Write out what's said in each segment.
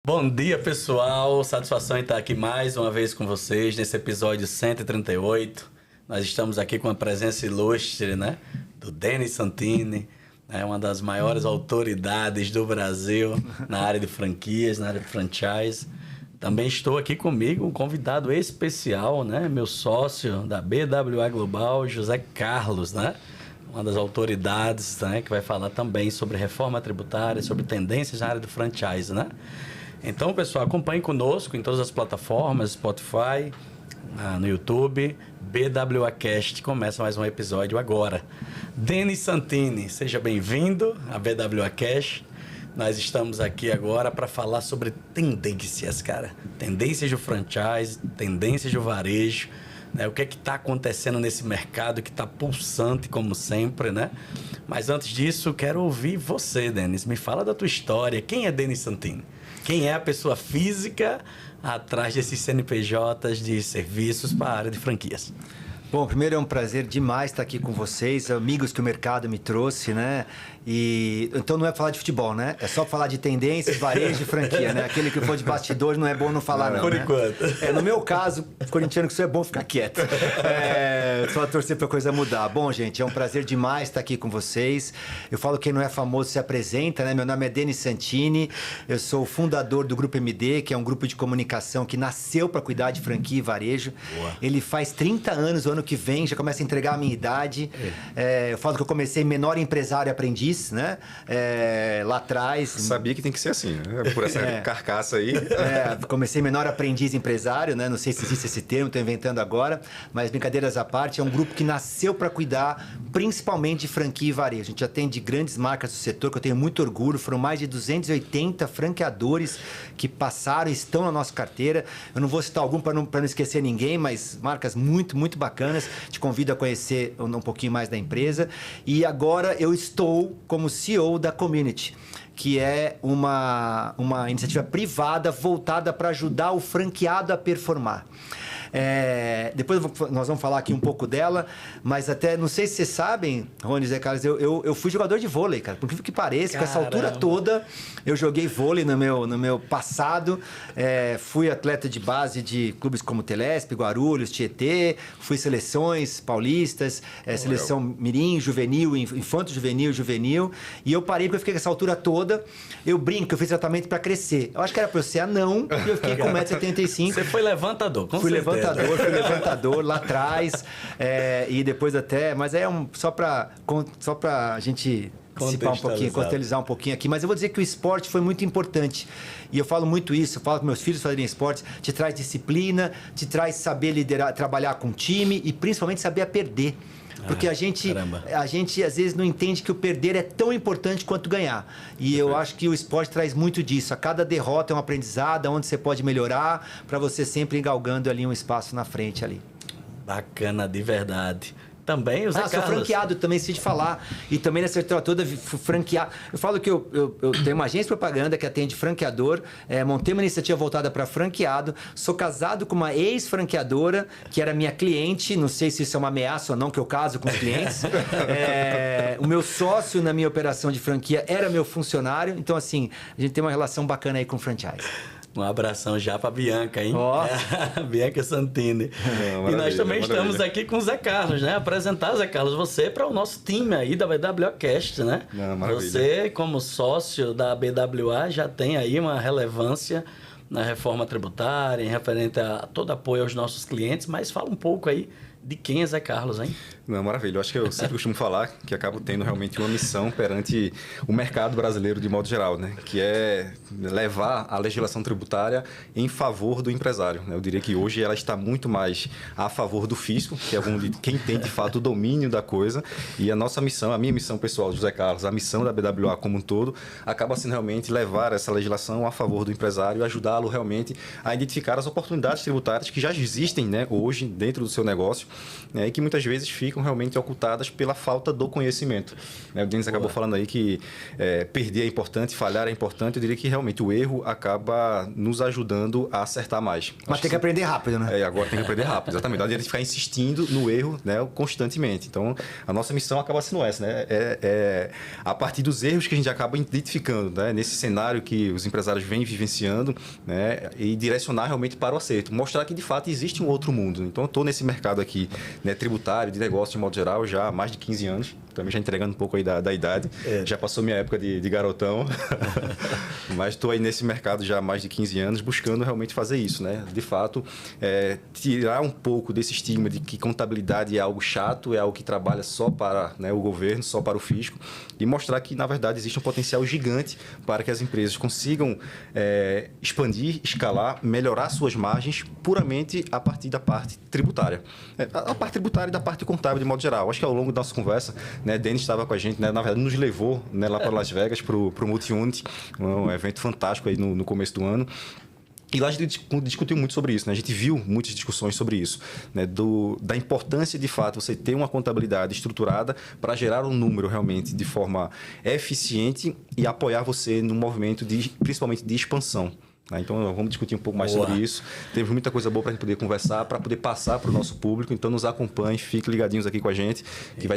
Bom dia, pessoal. Satisfação em estar aqui mais uma vez com vocês nesse episódio 138. Nós estamos aqui com a presença ilustre, né, do Denis Santini, uma das maiores autoridades do Brasil na área de franquias, na área de franchise. Também estou aqui comigo um convidado especial, né, meu sócio da BWA Global, José Carlos, né? Uma das autoridades, né, que vai falar também sobre reforma tributária, sobre tendências na área do franchise, né? Então, pessoal, acompanhe conosco em todas as plataformas, Spotify, no YouTube, BWA Cast. Começa mais um episódio agora. Denis Santini, seja bem-vindo à BWA Cast. Nós estamos aqui agora para falar sobre tendências, cara. Tendências do franchise, tendências do varejo. O que é que está acontecendo nesse mercado que está pulsante, como sempre, né? Mas antes disso, quero ouvir você, Denis. Me fala da tua história. Quem é Denis Santini? Quem é a pessoa física atrás desses CNPJs de serviços para a área de franquias? Bom, primeiro é um prazer demais estar aqui com vocês, amigos que o mercado me trouxe, né? E então não é falar de futebol, né? É só falar de tendências, varejo e franquia, né? Aquele que for de bastidor não é bom não falar, não. Por né? enquanto. No meu caso, corintiano, que isso é bom ficar quieto. Só torcer para a coisa mudar. Bom, gente, é um prazer demais estar aqui com vocês. Eu falo que quem não é famoso se apresenta, né? Meu nome é Denis Santini, eu sou o fundador do Grupo MD, que é um grupo de comunicação que nasceu para cuidar de franquia e varejo. Boa. Ele faz 30 anos, o ano que vem, já começa a entregar a minha idade. Eu falo que eu comecei menor empresário aprendiz, né? Lá atrás. Sabia que tem que ser assim, né? Por essa carcaça aí. Comecei menor aprendiz empresário, né? Não sei se existe esse termo, estou inventando agora, mas brincadeiras à parte, é um grupo que nasceu para cuidar principalmente de franquia e varejo. A gente atende grandes marcas do setor, que eu tenho muito orgulho. Foram mais de 280 franqueadores que passaram e estão na nossa carteira. Eu não vou citar algum para não esquecer ninguém, mas marcas muito, muito bacanas. Te convido a conhecer um pouquinho mais da empresa. E agora eu estou como CEO da Community, que é uma iniciativa privada voltada para ajudar o franqueado a performar. Depois nós vamos falar aqui um pouco dela, mas até, não sei se vocês sabem, Rony e Zé Carlos, eu fui jogador de vôlei, cara. Por incrível que pareça, com essa altura toda, eu joguei vôlei no meu passado. Fui atleta de base de clubes como Telesp, Guarulhos, Tietê, fui seleções paulistas, seleção mirim, juvenil, infanto juvenil, e eu parei porque eu fiquei com essa altura toda. Eu brinco, eu fiz tratamento para crescer. Eu acho que era para eu ser anão, e eu fiquei com 1,75 m. Você foi levantador, com certeza. Fui levantador lá atrás, e depois até, mas só para a gente participar um pouquinho, contextualizar um pouquinho aqui, mas eu vou dizer que o esporte foi muito importante, e eu falo muito isso, eu falo para meus filhos fazerem esporte, te traz disciplina, te traz saber liderar, trabalhar com time e principalmente saber perder. Porque a gente às vezes não entende que o perder é tão importante quanto ganhar. E eu acho que o esporte traz muito disso. A cada derrota é um aprendizado, onde você pode melhorar, para você sempre ir galgando ali um espaço na frente ali. Bacana, de verdade. Também o Zé Carlos. Sou franqueado também, esqueci de falar. E também nessa história toda, franqueado. Eu falo que eu tenho uma agência de propaganda que atende franqueador, montei uma iniciativa voltada para franqueado, sou casado com uma ex-franqueadora, que era minha cliente, não sei se isso é uma ameaça ou não, que eu caso com os clientes. O meu sócio na minha operação de franquia era meu funcionário, então assim, a gente tem uma relação bacana aí com o franchise. Um abração já para Bianca, hein? Bianca Santini. E nós também estamos aqui com o Zé Carlos, né? Apresentar, Zé Carlos, você para o nosso time aí da BWA Cast, né? Você, como sócio da BWA, já tem aí uma relevância na reforma tributária, em referente a todo apoio aos nossos clientes, mas fala um pouco aí de quem é Zé Carlos, hein? Não, maravilha. Eu acho que eu sempre costumo falar que acabo tendo realmente uma missão perante o mercado brasileiro de modo geral, né? Que é levar a legislação tributária em favor do empresário. Eu diria que hoje ela está muito mais a favor do fisco, que é quem tem de fato o domínio da coisa. E a nossa missão, a minha missão pessoal, José Carlos, a missão da BWA como um todo, acaba sendo realmente levar essa legislação a favor do empresário e ajudá-lo realmente a identificar as oportunidades tributárias que já existem, né, hoje dentro do seu negócio né, e que muitas vezes ficam realmente ocultadas pela falta do conhecimento. Né? O Denis acabou falando aí que perder é importante, falhar é importante. Eu diria que realmente o erro acaba nos ajudando a acertar mais. Mas tem que aprender rápido, né? Agora tem que aprender rápido, exatamente. Não adianta ficar insistindo no erro, né, constantemente. Então, a nossa missão acaba sendo essa, né? A partir dos erros que a gente acaba identificando, né, nesse cenário que os empresários vêm vivenciando, né, e direcionar realmente para o acerto. Mostrar que, de fato, existe um outro mundo. Então, eu estou nesse mercado aqui, né, tributário, de negócio de modo geral, já há mais de 15 anos. Também já entregando um pouco aí da idade. Já passou minha época de garotão. Mas estou aí nesse mercado já há mais de 15 anos, buscando realmente fazer isso, né? De fato, tirar um pouco desse estigma de que contabilidade é algo chato, é algo que trabalha só para, né, o governo, só para o fisco, e mostrar que, na verdade, existe um potencial gigante para que as empresas consigam expandir, escalar, melhorar suas margens puramente a partir da parte tributária. A parte tributária e da parte contábil, de modo geral. Acho que ao longo da nossa conversa, né, Denis estava com a gente, né, na verdade, nos levou, né, lá para Las Vegas, para o Multi-Unity, um evento fantástico aí no começo do ano. E lá a gente discutiu muito sobre isso, né? A gente viu muitas discussões sobre isso, né? Da importância, de fato, você ter uma contabilidade estruturada para gerar um número realmente de forma eficiente e apoiar você no movimento, principalmente de expansão. Então, vamos discutir um pouco mais sobre isso. Teve muita coisa boa para a gente poder conversar, para poder passar para o nosso público. Então, nos acompanhe, fiquem ligadinhos aqui com a gente, que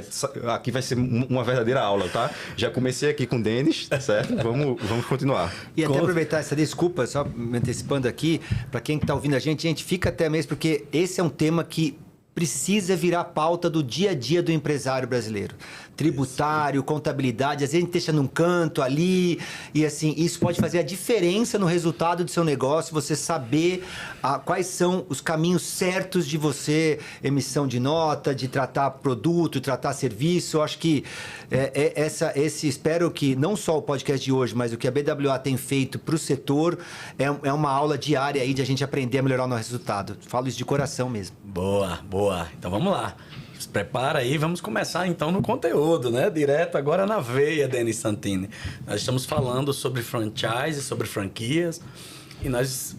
aqui vai ser uma verdadeira aula, tá? Já comecei aqui com o Denis, certo? Vamos continuar. E até aproveitar essa desculpa, só me antecipando aqui, para quem está ouvindo a gente, fica até mesmo, porque esse é um tema que precisa virar pauta do dia a dia do empresário brasileiro. Tributário, contabilidade, às vezes a gente deixa num canto ali, e assim, isso pode fazer a diferença no resultado do seu negócio, você saber quais são os caminhos certos de você, emissão de nota, de tratar produto, tratar serviço. Eu acho que espero que não só o podcast de hoje, mas o que a BWA tem feito para o setor é uma aula diária aí de a gente aprender a melhorar o nosso resultado. Falo isso de coração mesmo. Boa. Então vamos lá. Se prepara aí, vamos começar então no conteúdo, né? Direto agora na veia, Denis Santini. Nós estamos falando sobre franchise, sobre franquias, e nós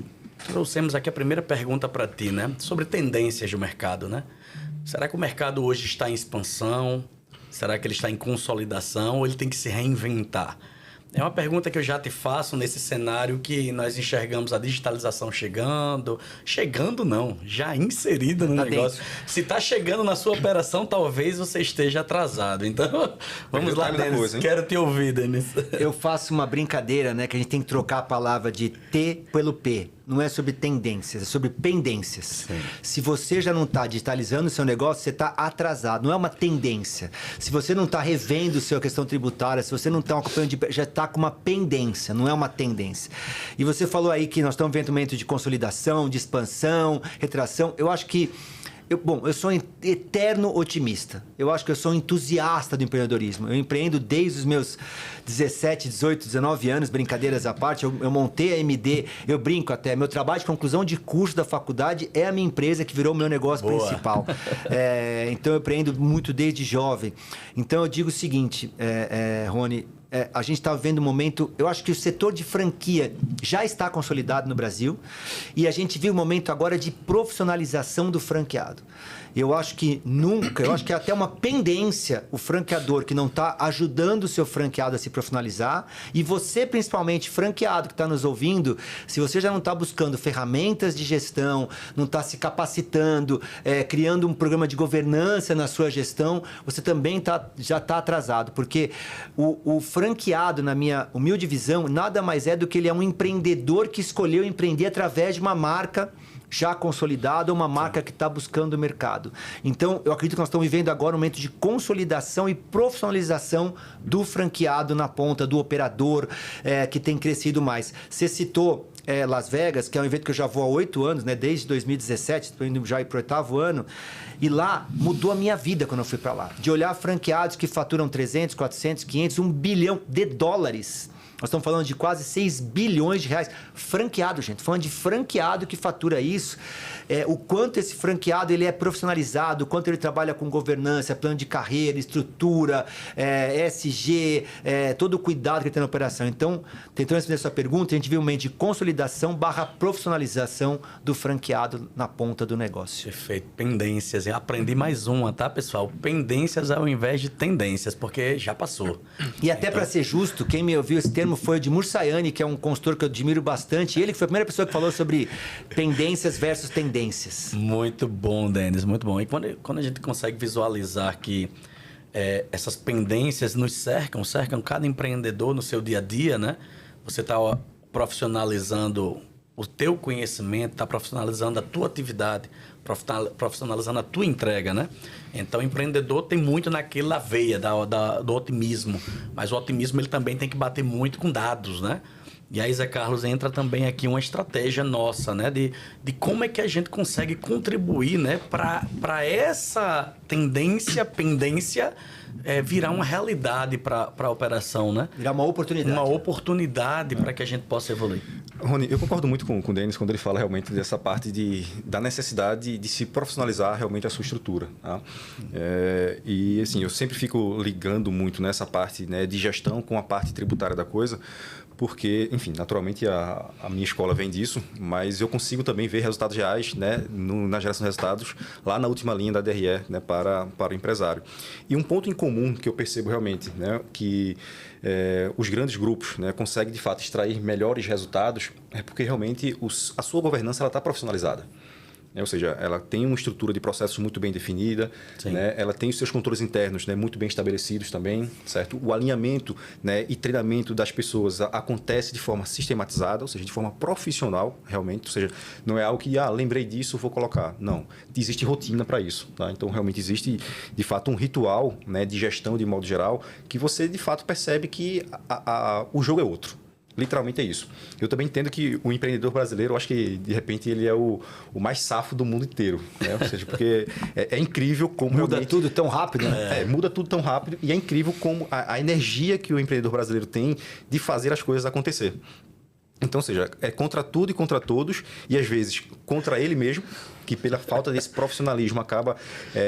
trouxemos aqui a primeira pergunta para ti, né? Sobre tendências do mercado, né? Será que o mercado hoje está em expansão? Será que ele está em consolidação ou ele tem que se reinventar? É uma pergunta que eu já te faço nesse cenário que nós enxergamos a digitalização chegando. Chegando não, já inserida no negócio. Dentro. Se está chegando na sua operação, talvez você esteja atrasado. Então, vamos lá, Denis. Quero te ouvir, Denis. Eu faço uma brincadeira, né? Que a gente tem que trocar a palavra de T pelo P. Não é sobre tendências, é sobre pendências. Sim. Se você já não está digitalizando o seu negócio, você está atrasado. Não é uma tendência. Se você não está revendo a sua questão tributária, se você não está acompanhando, já está com uma pendência, não é uma tendência. E você falou aí que nós estamos vivendo um momento de consolidação, de expansão, retração. Eu acho que eu sou um eterno otimista. Eu acho que eu sou um entusiasta do empreendedorismo. Eu empreendo desde os meus 17, 18, 19 anos, brincadeiras à parte. Eu montei a MD, eu brinco até. Meu trabalho de conclusão de curso da faculdade é a minha empresa que virou o meu negócio principal. Então, eu empreendo muito desde jovem. Então, eu digo o seguinte, Rony... a gente está vivendo um momento... Eu acho que o setor de franquia já está consolidado no Brasil e a gente vive um momento agora de profissionalização do franqueado. Eu acho que é até uma pendência o franqueador que não está ajudando o seu franqueado a se profissionalizar. E você, principalmente, franqueado que está nos ouvindo, se você já não está buscando ferramentas de gestão, não está se capacitando, criando um programa de governança na sua gestão, você também já está atrasado. Porque o franqueado, na minha humilde visão, nada mais é do que ele é um empreendedor que escolheu empreender através de uma marca já consolidada, uma marca que está buscando o mercado. Então, eu acredito que nós estamos vivendo agora um momento de consolidação e profissionalização do franqueado na ponta, do operador, que tem crescido mais. Você citou Las Vegas, que é um evento que eu já vou há 8 anos, né? Desde 2017, estou indo já para o 8º ano. E lá mudou a minha vida quando eu fui para lá. De olhar franqueados que faturam 300, 400, 500, 1 bilhão de dólares. Nós estamos falando de quase 6 bilhões de reais. Franqueado, gente. Falando de franqueado que fatura isso. O quanto esse franqueado ele é profissionalizado, o quanto ele trabalha com governança, plano de carreira, estrutura, ESG, todo o cuidado que ele tem na operação. Então, tentando responder a sua pergunta, a gente viu um meio de consolidação / profissionalização do franqueado na ponta do negócio. Perfeito. Pendências. Eu aprendi mais uma, tá, pessoal? Pendências ao invés de tendências, porque já passou. E até para ser justo, quem me ouviu esse termo foi o Edmur Sayani, que é um consultor que eu admiro bastante. Ele que foi a primeira pessoa que falou sobre pendências versus tendências. Muito bom, Denis, muito bom. E quando a gente consegue visualizar que essas pendências nos cercam cada empreendedor no seu dia a dia, né? Você está profissionalizando o teu conhecimento, está profissionalizando a tua atividade, profissionalizando a tua entrega, né? Então, o empreendedor tem muito naquela veia do otimismo, mas o otimismo ele também tem que bater muito com dados, né? E aí, Zé Carlos, entra também aqui uma estratégia nossa, né? De como é que a gente consegue contribuir, né? Para essa pendência virar uma realidade para a operação, né? Virar uma oportunidade. Uma oportunidade para que a gente possa evoluir. Rony, eu concordo muito com o Denis quando ele fala realmente dessa parte da necessidade de se profissionalizar realmente a sua estrutura. Tá? E assim, eu sempre fico ligando muito nessa parte, né, de gestão com a parte tributária da coisa, porque, enfim, naturalmente a minha escola vem disso, mas eu consigo também ver resultados reais, né, na geração de resultados lá na última linha da DRE, né, para o empresário. E um ponto em comum que eu percebo realmente, né, que os grandes grupos, né, conseguem de fato extrair melhores resultados é porque realmente a sua governança está profissionalizada. Ou seja, ela tem uma estrutura de processos muito bem definida, né? Ela tem os seus controles internos, né, muito bem estabelecidos também, certo? O alinhamento, né, e treinamento das pessoas acontece de forma sistematizada, ou seja, de forma profissional, realmente. Ou seja, não é algo que, lembrei disso, vou colocar. Não, existe rotina para isso. Tá? Então, realmente existe, de fato, um ritual, né, de gestão de modo geral que você, de fato, percebe que o jogo é outro. Literalmente é isso. Eu também entendo que o empreendedor brasileiro, eu acho que, de repente, ele é o mais safo do mundo inteiro. Né? Ou seja, porque é incrível como muda tudo tão rápido, né? Muda tudo tão rápido e é incrível como a energia que o empreendedor brasileiro tem de fazer as coisas acontecer. Então, ou seja, é contra tudo e contra todos, e às vezes contra ele mesmo, que pela falta desse profissionalismo acaba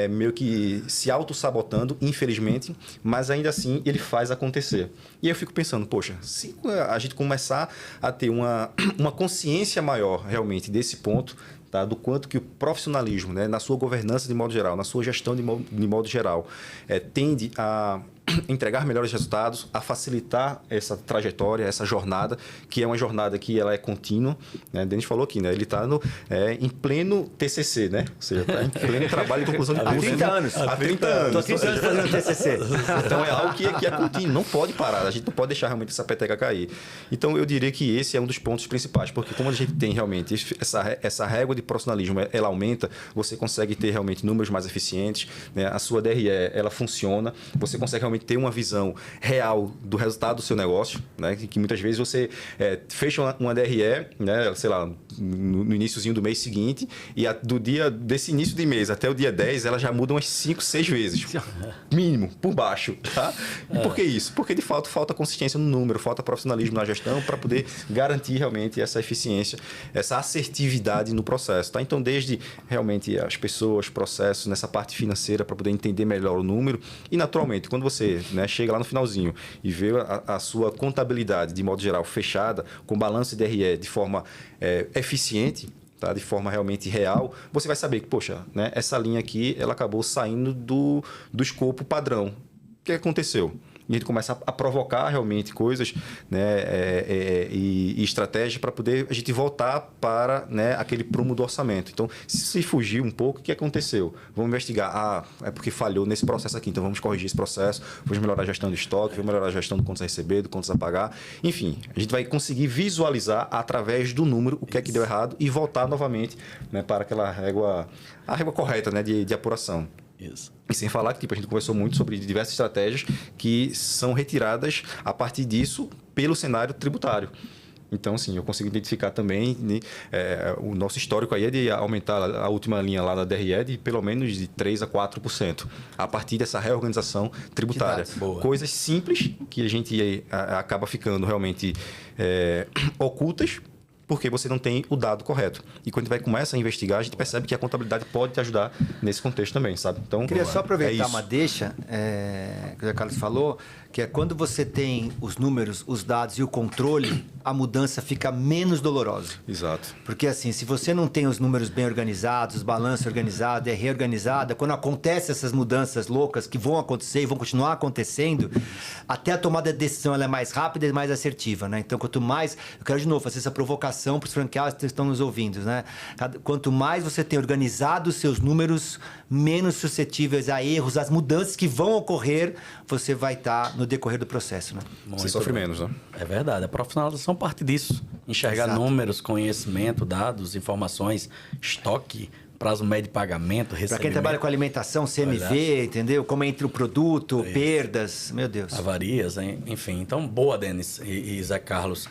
meio que se auto-sabotando, infelizmente, mas ainda assim ele faz acontecer. E aí eu fico pensando, poxa, se a gente começar a ter uma consciência maior realmente desse ponto, tá, do quanto que o profissionalismo, né, na sua governança de modo geral, na sua gestão de modo geral, tende a entregar melhores resultados, a facilitar essa trajetória, essa jornada, que é uma jornada que ela é contínua. Né? Denis falou aqui, né? Ele está em pleno TCC, né? Ou seja, está em pleno trabalho de conclusão de curso. Há 30 anos. Há 30 anos. Estou 30 anos fazendo TCC. Então, é algo que é contínuo, não pode parar. A gente não pode deixar realmente essa peteca cair. Então, eu diria que esse é um dos pontos principais, porque como a gente tem realmente essa régua de profissionalismo, ela aumenta, você consegue ter realmente números mais eficientes, né? A sua DRE, ela funciona, você consegue realmente ter uma visão real do resultado do seu negócio, né? Que muitas vezes você fecha uma DRE, né? Sei lá, no iniciozinho do mês seguinte, e desse início de mês até o dia 10, ela já muda umas 5, 6 vezes. Mínimo, por baixo. Tá? E por que isso? Porque de fato falta consistência no número, falta profissionalismo na gestão para poder garantir realmente essa eficiência, essa assertividade no processo. Tá? Então, desde realmente as pessoas, processos, nessa parte financeira para poder entender melhor o número, e naturalmente, quando você chega lá no finalzinho e vê a sua contabilidade, de modo geral, fechada, com balanço de DRE de forma eficiente, tá? De forma realmente real, você vai saber que, poxa, né, essa linha aqui ela acabou saindo do escopo padrão. O que aconteceu? E a gente começa a provocar realmente coisas, né, e estratégias para poder a gente voltar para, né, aquele prumo do orçamento. Então, se fugir um pouco, o que aconteceu? Vamos investigar. É porque falhou nesse processo aqui, então vamos corrigir esse processo, vamos melhorar a gestão do estoque, vamos melhorar a gestão do contas a receber, do contas a pagar. Enfim, a gente vai conseguir visualizar através do número o que é que deu errado e voltar novamente, né, para aquela régua correta, né, de apuração. Isso. E sem falar que a gente conversou muito sobre diversas estratégias que são retiradas a partir disso pelo cenário tributário. Então, assim, eu consigo identificar também o nosso histórico aí é de aumentar a última linha lá da DRE de pelo menos de 3% a 4%, a partir dessa reorganização tributária. Coisas simples que a gente acaba ficando realmente ocultas, porque você não tem o dado correto. E quando a gente começa a investigar, a gente percebe que a contabilidade pode te ajudar nesse contexto também, sabe? Então, queria só aproveitar uma deixa, que o Carlos falou, que é quando você tem os números, os dados e o controle, a mudança fica menos dolorosa. Exato. Porque assim, se você não tem os números bem organizados, os balanços organizados, é reorganizada, quando acontecem essas mudanças loucas que vão acontecer e vão continuar acontecendo, até a tomada de decisão ela é mais rápida e mais assertiva, né? Então, quanto mais... Eu quero de novo fazer essa provocação para os franqueados que estão nos ouvindo, né? Quanto mais você tem organizado os seus números, menos suscetíveis a erros, às mudanças que vão ocorrer, você vai estar no decorrer do processo, né? Você sofre menos, né? É verdade. A profissionalização parte disso. Enxergar números, conhecimento, dados, informações, estoque, prazo médio de pagamento, recebimento. Para quem trabalha com alimentação, CMV, entendeu? Como entra o produto, perdas, meu Deus. Avarias, enfim. Então, boa, Denis e Zé Carlos.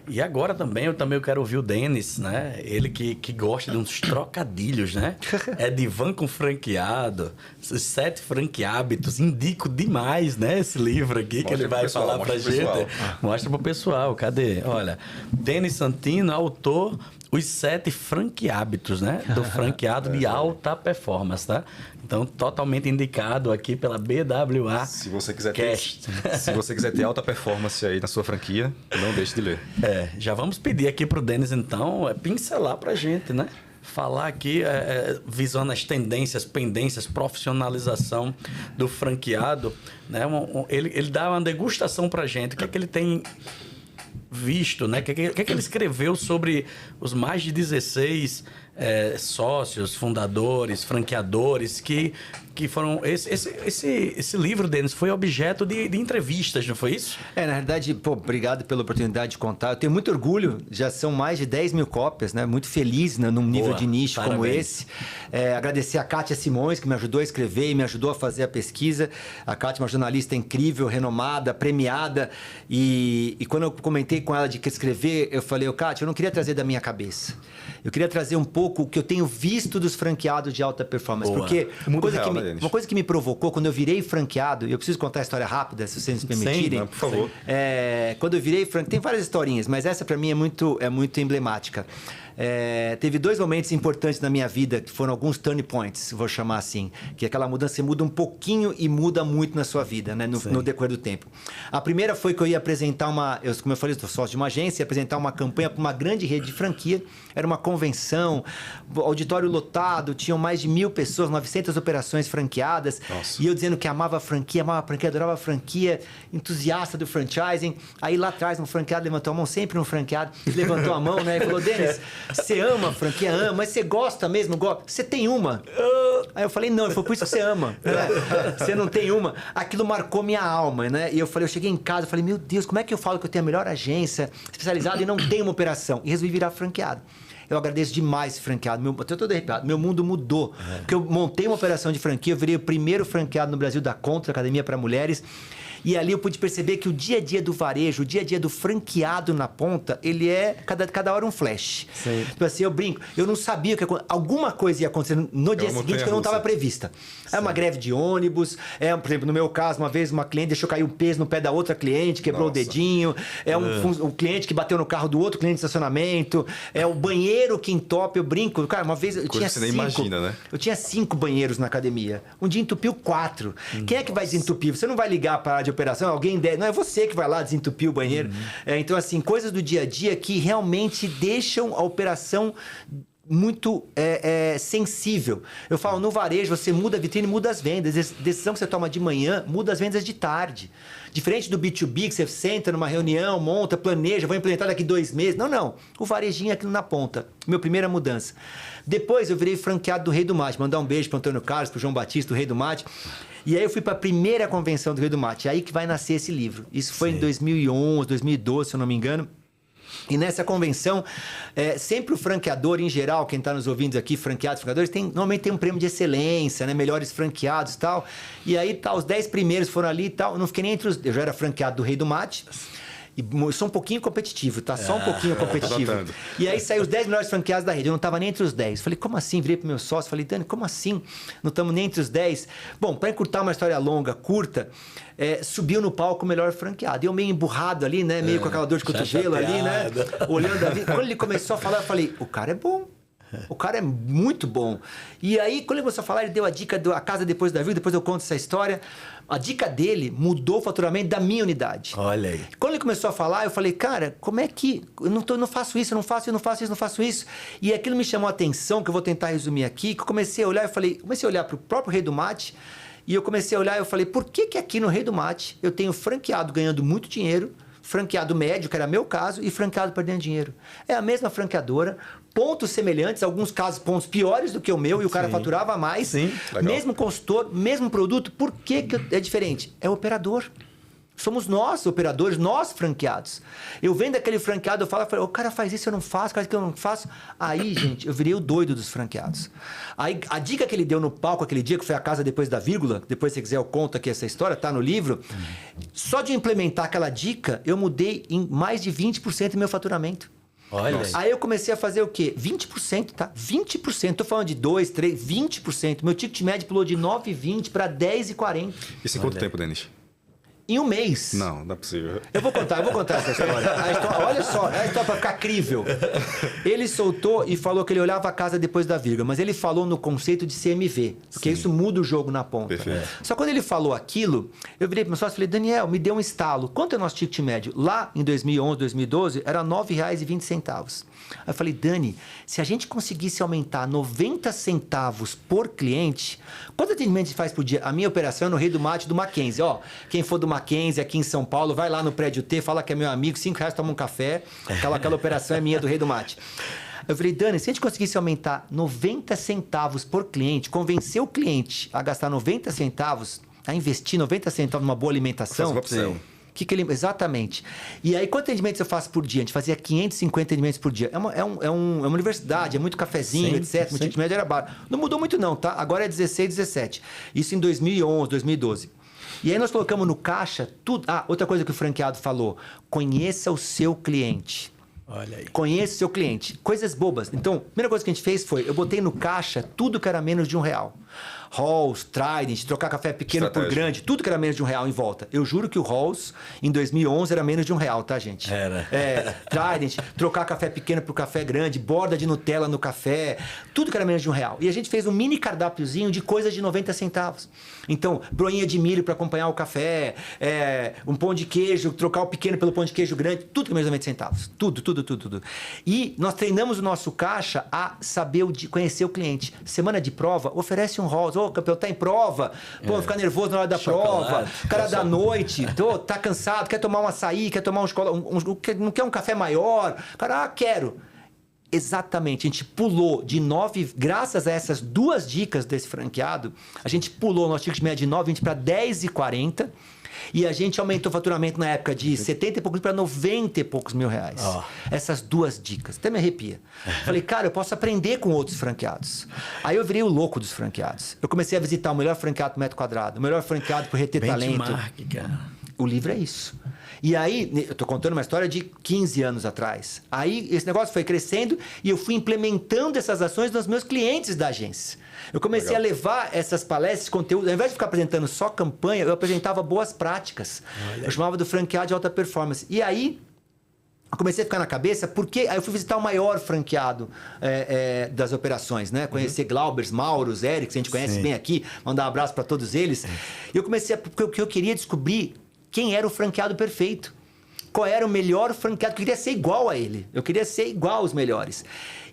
E agora também eu quero ouvir o Denis, né? Ele que gosta de uns trocadilhos, né? É divã com franqueado, os 7 franqueábitos. Indico demais, né? Esse livro aqui que ele vai falar pra gente. Mostra pro pessoal. Cadê? Olha, Denis Santino, autor... Os 7 franqueábitos, né? Do franqueado de alta performance, tá? Então, totalmente indicado aqui pela BWA. Se você quiser ter alta performance aí na sua franquia, não deixe de ler. Já vamos pedir aqui pro Denis, então, pincelar pra gente, né? Falar aqui, visando as tendências, pendências, profissionalização do franqueado, né? Ele dá uma degustação pra gente. O que é que ele tem visto, né? O que é que ele escreveu sobre os mais de 16 sócios, fundadores, franqueadores que foram... Esse livro, Denis, foi objeto de entrevistas, não foi isso? Na verdade, obrigado pela oportunidade de contar. Eu tenho muito orgulho, já são mais de 10 mil cópias, né? Muito feliz, né? Num nível de nicho como esse. Agradecer a Kátia Simões, que me ajudou a escrever e me ajudou a fazer a pesquisa. A Kátia é uma jornalista incrível, renomada, premiada. E quando eu comentei com ela de que escrever, eu falei, Kátia, eu não queria trazer da minha cabeça. Eu queria trazer um pouco o que eu tenho visto dos franqueados de alta performance. Porque uma coisa que me provocou, quando eu virei franqueado, e eu preciso contar a história rápida, se vocês me permitirem. Sim, por favor. Quando eu virei franqueado, tem várias historinhas, mas essa para mim é muito emblemática. Teve 2 momentos importantes na minha vida, que foram alguns turning points, vou chamar assim. Que aquela mudança, você muda um pouquinho e muda muito na sua vida, né? No decorrer do tempo. A primeira foi que eu ia apresentar como eu falei, eu sou sócio de uma agência, ia apresentar uma campanha para uma grande rede de franquia. Era uma convenção, auditório lotado, tinham mais de 1.000 pessoas, 900 operações franqueadas. Nossa. E eu dizendo que amava a franquia, adorava a franquia, entusiasta do franchising. Aí lá atrás, um franqueado levantou a mão, sempre um franqueado levantou a mão, né? E falou, Denis, você ama a franquia? Ama, mas você gosta mesmo? Você tem uma? Aí eu falei, não. Ele falou, por isso que você ama. Você não tem uma. Aquilo marcou minha alma, né? E eu cheguei em casa, falei, meu Deus, como é que eu falo que eu tenho a melhor agência especializada e não tenho uma operação? E resolvi virar franqueado. Eu agradeço demais esse franqueado. Eu tô todo arrepiado. Meu mundo mudou. Porque eu montei uma operação de franquia, eu virei o primeiro franqueado no Brasil da Contra, Academia para Mulheres. E ali eu pude perceber que o dia a dia do varejo, o dia a dia do franqueado na ponta, ele é cada hora um flash. Sim. Tipo assim, eu brinco, eu não sabia que alguma coisa ia acontecer no dia seguinte que eu não estava prevista. É uma greve de ônibus, por exemplo, no meu caso, uma vez uma cliente deixou cair um peso no pé da outra cliente, quebrou o dedinho, um cliente que bateu no carro do outro cliente de estacionamento, o banheiro que entope, eu brinco. Cara, uma vez eu tinha 5... imagina, né? Eu tinha 5 banheiros na academia. Um dia entupiu 4. Quem é que vai desentupir? Você não vai ligar para a de operação, não é você que vai lá desentupir o banheiro. Então, assim, coisas do dia a dia que realmente deixam a operação muito sensível. Eu falo, no varejo, você muda a vitrine, muda as vendas. Decisão que você toma de manhã, muda as vendas de tarde. Diferente do B2B, que você senta numa reunião, monta, planeja, vou implementar daqui 2 meses. Não. O varejinho é aquilo na ponta. Minha primeira mudança. Depois, eu virei franqueado do Rei do Mate. Mandar um beijo para o Antônio Carlos, para o João Batista, do Rei do Mate. E aí eu fui para a primeira convenção do Rei do Mate. É aí que vai nascer esse livro. Isso foi em 2011, 2012, se eu não me engano. E nessa convenção, sempre o franqueador, em geral, quem está nos ouvindo aqui, franqueadores, normalmente tem um prêmio de excelência, né? Melhores franqueados e tal. E aí, os 10 primeiros foram ali e tal. Eu não fiquei nem entre os... Eu já era franqueado do Rei do Mate. E eu sou um pouquinho competitivo, tá? Só um pouquinho competitivo. Notando. E aí saiu os 10 melhores franqueados da rede. Eu não estava nem entre os 10. Falei, como assim? Virei pro meu sócio. Falei, Dani, como assim? Não estamos nem entre os 10. Bom, para encurtar uma história longa, curta, subiu no palco o melhor franqueado. Eu meio emburrado ali, né? Meio com aquela dor de cotovelo ali, né? Olhando a vida. Quando ele começou a falar, eu falei, o cara é bom. O cara é muito bom. E aí, quando ele começou a falar, ele deu a dica da casa depois da vida, depois eu conto essa história. A dica dele mudou o faturamento da minha unidade. Olha aí. Quando ele começou a falar, eu falei, cara, como é que... Eu não faço isso, eu não faço isso. E aquilo me chamou a atenção, que eu vou tentar resumir aqui, que eu comecei a olhar, comecei a olhar para o próprio Rei do Mate, e eu comecei a olhar e eu falei, por que aqui no Rei do Mate eu tenho franqueado ganhando muito dinheiro, franqueado médio, que era meu caso, e franqueado perdendo dinheiro? É a mesma franqueadora, pontos semelhantes, alguns casos pontos piores do que o meu, e o cara faturava mais. Sim, legal. Mesmo consultor, mesmo produto. Por que é diferente? É o operador. Somos nós, operadores, nós franqueados. Eu vendo aquele franqueado, eu falo, o cara faz isso, eu não faço, cara, que eu não faço. Aí, gente, eu virei o doido dos franqueados. Aí, a dica que ele deu no palco aquele dia, que foi a casa depois da vírgula, depois se você quiser eu conto aqui essa história, tá no livro. Só de implementar aquela dica, eu mudei em mais de 20% do meu faturamento. Olha Aí eu comecei a fazer o quê? 20%, tá? 20%. Tô falando de 2, 3, 20%. Meu ticket médio pulou de 9,20 para 10,40. Isso em quanto tempo, Denis? Em um mês. Não é possível. Eu vou contar essa história. Olha só, a história para ficar crível. Ele soltou e falou que ele olhava a casa depois da vírgula, mas ele falou no conceito de CMV, porque isso muda o jogo na ponta. Perfeito. Só quando ele falou aquilo, eu virei para o meu sócio e falei, Daniel, me deu um estalo. Quanto é o nosso ticket médio? Lá em 2011, 2012, era R$ 9,20. Aí eu falei, Dani, se a gente conseguisse aumentar 90 centavos por cliente, quanto atendimento a gente faz por dia? A minha operação é no Rei do Mate do Mackenzie. Ó, quem for do Mackenzie aqui em São Paulo, vai lá no prédio T, fala que é meu amigo, R$5 toma um café. Aquela operação é minha do Rei do Mate. Eu falei, Dani, se a gente conseguisse aumentar 90 centavos por cliente, convencer o cliente a gastar 90 centavos, a investir 90 centavos numa boa alimentação... Exatamente. E aí, quantos atendimentos eu faço por dia? A gente fazia 550 atendimentos por dia. É uma universidade, é muito cafezinho, etc. O ticket médio era baixo. Não mudou muito não, tá? Agora é 16, 17. Isso em 2011, 2012. E aí nós colocamos no caixa tudo... outra coisa que o franqueado falou. Conheça o seu cliente. Olha aí. Conheça o seu cliente. Coisas bobas. Então, a primeira coisa que a gente fez foi... Eu botei no caixa tudo que era menos de R$1. Halls, Trident, trocar café pequeno por grande, tudo que era menos de R$1 em volta. Eu juro que o Halls, em 2011, era menos de R$1, tá, gente? Era. Trident, trocar café pequeno por café grande, borda de Nutella no café, tudo que era menos de R$1. E a gente fez um mini cardápiozinho de coisas de 90 centavos. Então, broinha de milho para acompanhar o café, um pão de queijo, trocar o pequeno pelo pão de queijo grande, tudo que é menos de 90 centavos. Tudo. E nós treinamos o nosso caixa a saber conhecer o cliente. Semana de prova, oferece um Halls. Ô, campeão, tá em prova. Pô, ficar nervoso na hora da prova. Cara da noite. Tá cansado, quer tomar um açaí, quer tomar não quer um café maior. Cara, quero. Exatamente. A gente pulou de 9... Graças a essas duas dicas desse franqueado, a gente pulou o nosso ticket médio de 9,20 para 10,40. E a gente aumentou o faturamento na época de 70 e poucos para 90 e poucos mil reais. Essas duas dicas. Até me arrepia. Falei, cara, eu posso aprender com outros franqueados. Aí eu virei o louco dos franqueados. Eu comecei a visitar o melhor franqueado por metro quadrado, o melhor franqueado por reter talento. Cara. O livro é isso. E aí, eu tô contando uma história de 15 anos atrás. Aí, esse negócio foi crescendo e eu fui implementando essas ações nos meus clientes da agência. Eu comecei a levar essas palestras, conteúdo. Ao invés de ficar apresentando só campanha, eu apresentava boas práticas. Eu chamava do franqueado de alta performance. E aí, eu comecei a ficar na cabeça, porque aí eu fui visitar o maior franqueado das operações, né? Conhecer Glaubers, Mauros, Eric, que a gente conhece bem aqui. Mandar um abraço para todos eles. E eu comecei porque eu queria descobrir quem era o franqueado perfeito. Qual era o melhor franqueado? Eu queria ser igual a ele. Eu queria ser igual aos melhores.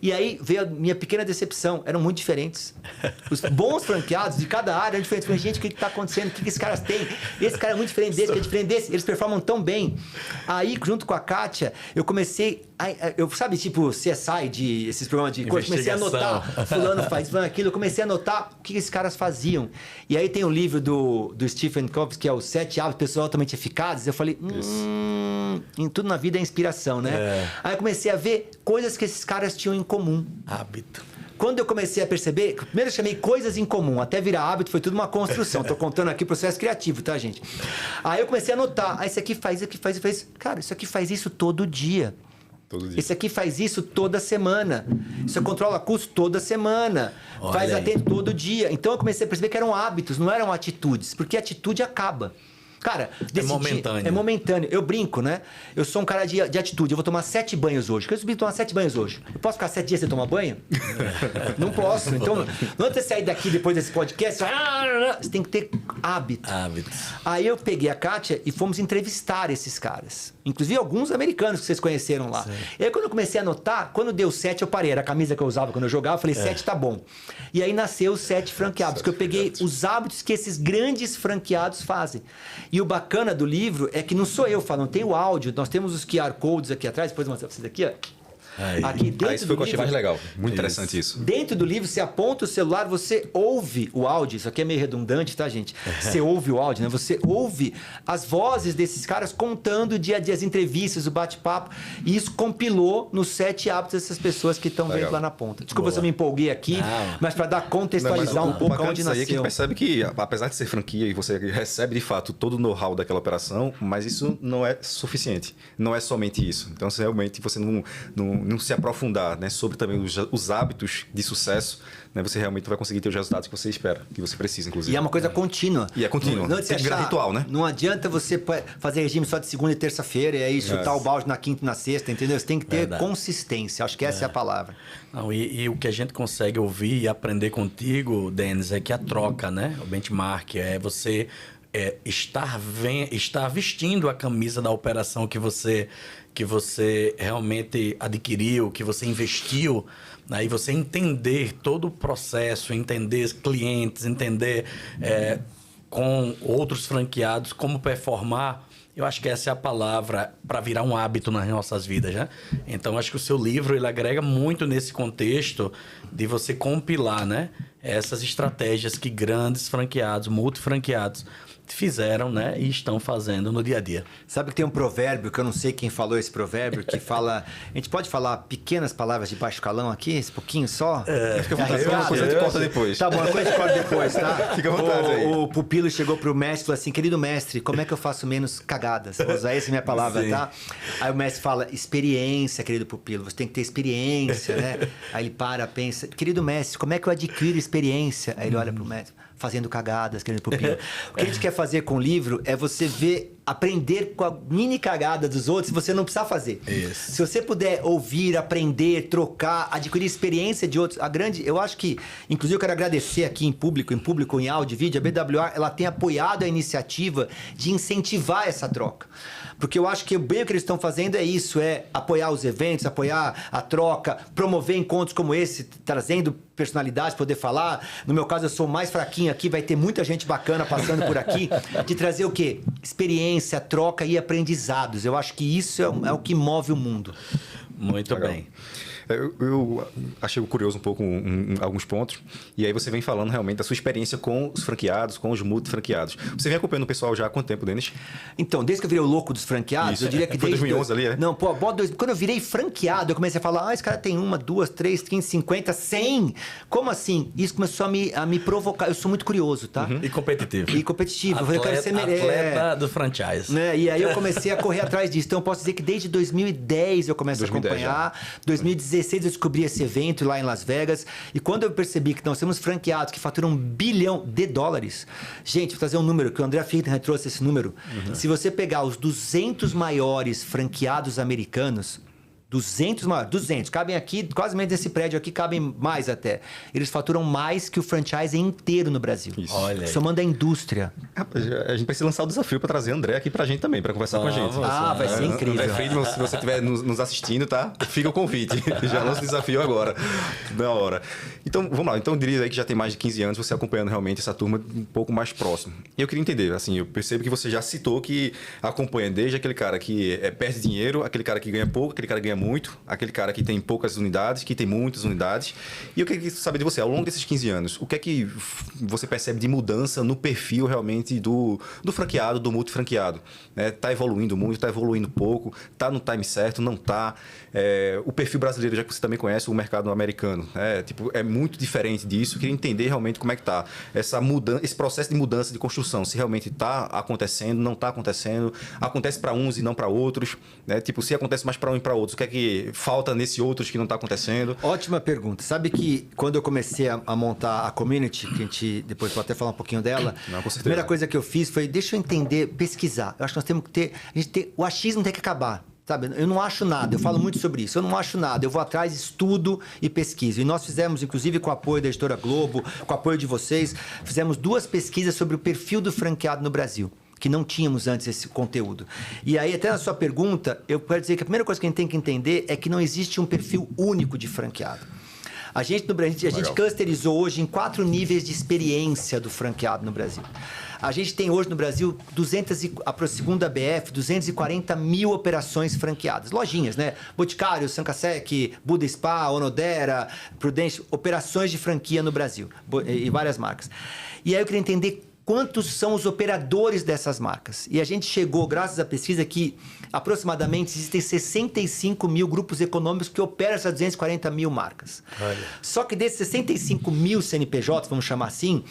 E aí veio a minha pequena decepção. Eram muito diferentes. Os bons franqueados de cada área eram diferentes. Falei, gente, o que está acontecendo? O que esses caras têm? Esse cara é muito diferente desse, que é diferente desse. Eles performam tão bem. Aí, junto com a Kátia, eu comecei... sabe, tipo, CSI, esses programas de coisa? Comecei a anotar. Fulano faz, fulano aquilo. Eu comecei a anotar o que esses caras faziam. E aí tem o livro do Stephen Covey, que é os 7 hábitos pessoas altamente eficazes. Eu falei, em tudo na vida é inspiração, né? Aí eu comecei a ver coisas que esses caras tinham em comum. Hábito. quando eu comecei a perceber, primeiro eu chamei coisas em comum, até virar hábito, foi tudo uma construção. Tô contando aqui o processo criativo, tá, gente? Aí eu comecei a anotar, esse aqui faz, cara, isso aqui faz isso todo dia. Esse aqui faz isso toda semana. Isso controla custo toda semana. Faz atento todo dia. Então eu comecei a perceber que eram hábitos, não eram atitudes. Porque a atitude acaba. Cara, é momentâneo. Eu brinco, né? Eu sou um cara de atitude. Eu vou tomar 7 banhos hoje. Eu subi tomar 7 banhos hoje. Eu posso ficar 7 dias sem tomar banho? Não posso. Então, não é você sair daqui depois desse podcast. Você tem que ter hábitos. Aí eu peguei a Kátia e fomos entrevistar esses caras. Inclusive alguns americanos que vocês conheceram lá. E aí quando eu comecei a anotar, quando deu 7 eu parei. Era a camisa que eu usava quando eu jogava. Eu falei, 7 tá bom. E aí nasceu os 7 franqueados. Que eu peguei os hábitos que esses grandes franqueados fazem. E o bacana do livro é que não sou eu falando, tem o áudio. Nós temos os QR Codes aqui atrás. Depois eu vou mostrar pra vocês aqui, ó. Aqui dentro isso foi o que eu achei mais legal. Muito interessante isso. Dentro do livro, você aponta o celular, você ouve o áudio. Isso aqui é meio redundante, tá, gente? Você ouve o áudio, né? Você ouve as vozes desses caras contando o dia a dia, as entrevistas, o bate-papo. E isso compilou nos 7 hábitos dessas pessoas que estão vendo lá na ponta. Desculpa se eu me empolguei aqui, mas para dar contextualizar um pouco onde nasceu. Aí é que a gente percebe que, apesar de ser franquia e você recebe de fato todo o know-how daquela operação, mas isso não é suficiente. Não é somente isso. Então, se realmente você não se aprofundar, né, sobre também os hábitos de sucesso, né, você realmente vai conseguir ter os resultados que você espera, que você precisa, inclusive. E é uma coisa contínua. E é contínua. Tem que virar ritual, né? Não adianta você fazer regime só de segunda e terça-feira e aí chutar o balde na quinta e na sexta, entendeu? Você tem que ter consistência. Acho que essa é a palavra. Não, e o que a gente consegue ouvir e aprender contigo, Denis, é que a troca, né? O benchmark é você... estar vestindo a camisa da operação que você realmente adquiriu, que você investiu, né? E você entender todo o processo, entender clientes, entender com outros franqueados como performar. Eu acho que essa é a palavra para virar um hábito nas nossas vidas, né? Então, acho que o seu livro ele agrega muito nesse contexto de você compilar, né, essas estratégias que grandes franqueados, multifranqueados fizeram, né, e estão fazendo no dia a dia. Sabe que tem um provérbio, que eu não sei quem falou esse provérbio, que fala... A gente pode falar pequenas palavras de baixo calão aqui, esse pouquinho só? Fica à vontade, uma coisa a gente corta depois. Tá bom, a coisa a gente corta depois, tá? Fica à vontade aí. O pupilo chegou pro mestre e falou assim, querido mestre, como é que eu faço menos cagadas? Vou usar essa minha palavra, tá? Aí o mestre fala, experiência, querido pupilo, você tem que ter experiência, né? Aí ele pensa, querido mestre, como é que eu adquiro experiência? Aí ele olha pro mestre, fazendo cagadas, querido pupilo. O que a gente quer fazer com o livro é você aprender com a mini cagada dos outros, você não precisa fazer. Isso. Se você puder ouvir, aprender, trocar, adquirir experiência de outros, eu acho que, inclusive eu quero agradecer aqui em público, em áudio e vídeo, a BWA, ela tem apoiado a iniciativa de incentivar essa troca. Porque eu acho que bem o que eles estão fazendo é isso, é apoiar os eventos, apoiar a troca, promover encontros como esse, trazendo personalidades, poder falar. No meu caso, eu sou mais fraquinho aqui, vai ter muita gente bacana passando por aqui, de trazer o quê? Experiência, troca e aprendizados. Eu acho que isso é o que move o mundo. Muito bem. Eu achei curioso um pouco alguns pontos. E aí você vem falando realmente da sua experiência com os franqueados, com os multifranqueados. Você vem acompanhando o pessoal já há quanto tempo, Denis? Então, desde que eu virei o louco dos franqueados, Isso. eu diria que Foi desde... 2011 ali, é? Não, quando eu virei franqueado, eu comecei a falar, esse cara tem 1, 2, 3, 15, 50, 100. Como assim? Isso começou a me provocar. Eu sou muito curioso, tá? E competitivo. E competitivo. Eu quero ser atleta do franchise. Né? E aí eu comecei a correr atrás disso. Então eu posso dizer que desde 2010 eu começo a acompanhar. 2016 eu descobri esse evento lá em Las Vegas. E quando eu percebi que nós temos franqueados que faturam $1 bilhão. Gente, vou trazer um número, que o André Friedman trouxe esse número. Se você pegar os 200 maiores franqueados americanos, 200, cabem aqui, quase meio desse prédio aqui, cabem mais até. Eles faturam mais que o franchise inteiro no Brasil. Isso. Olha aí. Somando a indústria. Rapaz, a gente precisa lançar o desafio para trazer André aqui pra gente também, para conversar com a gente. Vai ser incrível. André Friedman, se você estiver nos assistindo, tá? Fica o convite. Já lança o desafio agora. Da hora. Então, vamos lá. Então, eu diria aí que já tem mais de 15 anos você acompanhando realmente essa turma um pouco mais próximo. E eu queria entender, assim, eu percebo que você já citou que acompanha desde aquele cara que perde dinheiro, aquele cara que ganha pouco, aquele cara que ganha muito, aquele cara que tem poucas unidades, que tem muitas unidades. E eu queria saber de você, ao longo desses 15 anos, o que é que você percebe de mudança no perfil realmente do franqueado, do multifranqueado? Está evoluindo muito, está evoluindo pouco, está no time certo, não está. O perfil brasileiro, já que você também conhece o mercado americano, é muito diferente disso. Eu queria entender realmente como é que está esse processo de mudança de construção, se realmente está acontecendo, não está acontecendo, acontece para uns e não para outros, se acontece mais para um e para outros, o que é que falta nesse outros que não está acontecendo? Ótima pergunta. Sabe que quando eu comecei a montar a community, que a gente depois pode até falar um pouquinho dela, não, com certeza. A primeira coisa que eu fiz foi, deixa eu entender, pesquisar. Eu acho que nós temos que o achismo tem que acabar. Sabe? Eu não acho nada, eu falo muito sobre isso. Eu não acho nada, eu vou atrás, estudo e pesquiso. E nós fizemos, inclusive com o apoio da Editora Globo, com o apoio de vocês, fizemos 2 pesquisas sobre o perfil do franqueado no Brasil, que não tínhamos antes esse conteúdo. E aí, até na sua pergunta, eu quero dizer que a primeira coisa que a gente tem que entender é que não existe um perfil único de franqueado. A gente clusterizou hoje em 4 níveis de experiência do franqueado no Brasil. A gente tem hoje no Brasil, segundo a BF, 240 mil operações franqueadas. Lojinhas, né? Boticário, Sancasec, Buda Spa, Onodera, Prudente, operações de franquia no Brasil. E várias marcas. E aí eu queria entender quantos são os operadores dessas marcas. E a gente chegou, graças à pesquisa, que aproximadamente existem 65 mil grupos econômicos que operam essas 240 mil marcas. Olha. Só que desses 65 mil CNPJs, vamos chamar assim,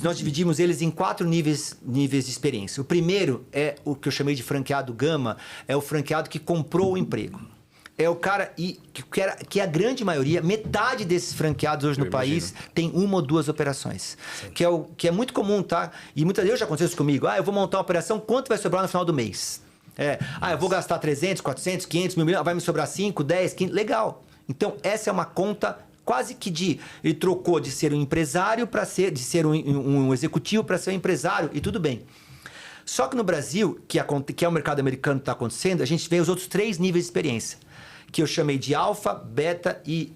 nós dividimos eles em 4 níveis de experiência. O primeiro é o que eu chamei de franqueado gama, é o franqueado que comprou o emprego. É o cara que a grande maioria, metade desses franqueados hoje no país tem 1 ou 2 operações. Que é muito comum, tá? E muitas vezes já aconteceu isso comigo. Eu vou montar uma operação, quanto vai sobrar no final do mês? Eu vou gastar 300, 400, 500, 1.000, vai me sobrar 5, 10, 15, legal. Então, essa é uma conta quase que ele trocou de ser um empresário de ser um executivo para ser um empresário, e tudo bem. Só que no Brasil, que é o mercado americano que está acontecendo, a gente vê os outros 3 níveis de experiência, que eu chamei de alfa, beta e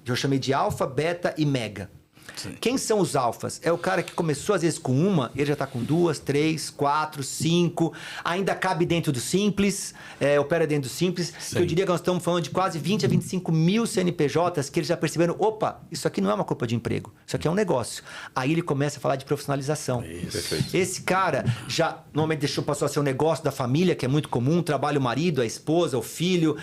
mega. Sim. Quem são os alfas? É o cara que começou às vezes com uma, ele já está com 2, 3, 4, 5, ainda cabe dentro do simples, opera dentro do simples. Que eu diria que nós estamos falando de quase 20 a 25 mil CNPJs que eles já perceberam, opa, isso aqui não é uma culpa de emprego, isso aqui é um negócio. Aí ele começa a falar de profissionalização. Isso. Esse cara já normalmente passou a ser um negócio da família, que é muito comum, trabalha o marido, a esposa, o filho,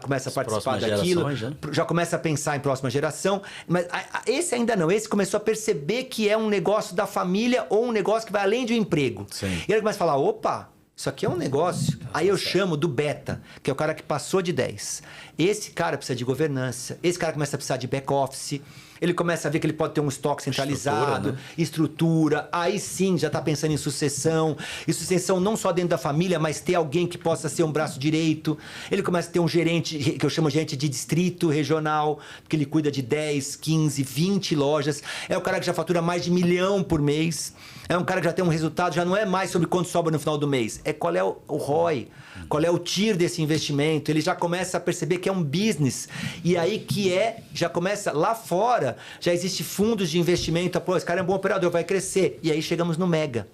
começa a participar daquilo, já começa a pensar em próxima geração, mas esse ainda não. Esse começou a perceber que é um negócio da família ou um negócio que vai além de um emprego. Sim. E ele começa a falar, opa, isso aqui é um negócio. Aí eu chamo do beta, que é o cara que passou de 10. Esse cara precisa de governança, esse cara começa a precisar de back-office, ele começa a ver que ele pode ter um estoque centralizado, estrutura, aí sim já está pensando em sucessão. E sucessão não só dentro da família, mas ter alguém que possa ser um braço direito. Ele começa a ter um gerente, que eu chamo de gerente de distrito regional, porque ele cuida de 10, 15, 20 lojas. É o cara que já fatura mais de 1 milhão por mês. É um cara que já tem um resultado, já não é mais sobre quanto sobra no final do mês. É qual é o ROI, qual é o TIR desse investimento. Ele já começa a perceber que é um business. E aí já começa lá fora, já existe fundos de investimento. Pô, esse cara é um bom operador, vai crescer. E aí chegamos no mega.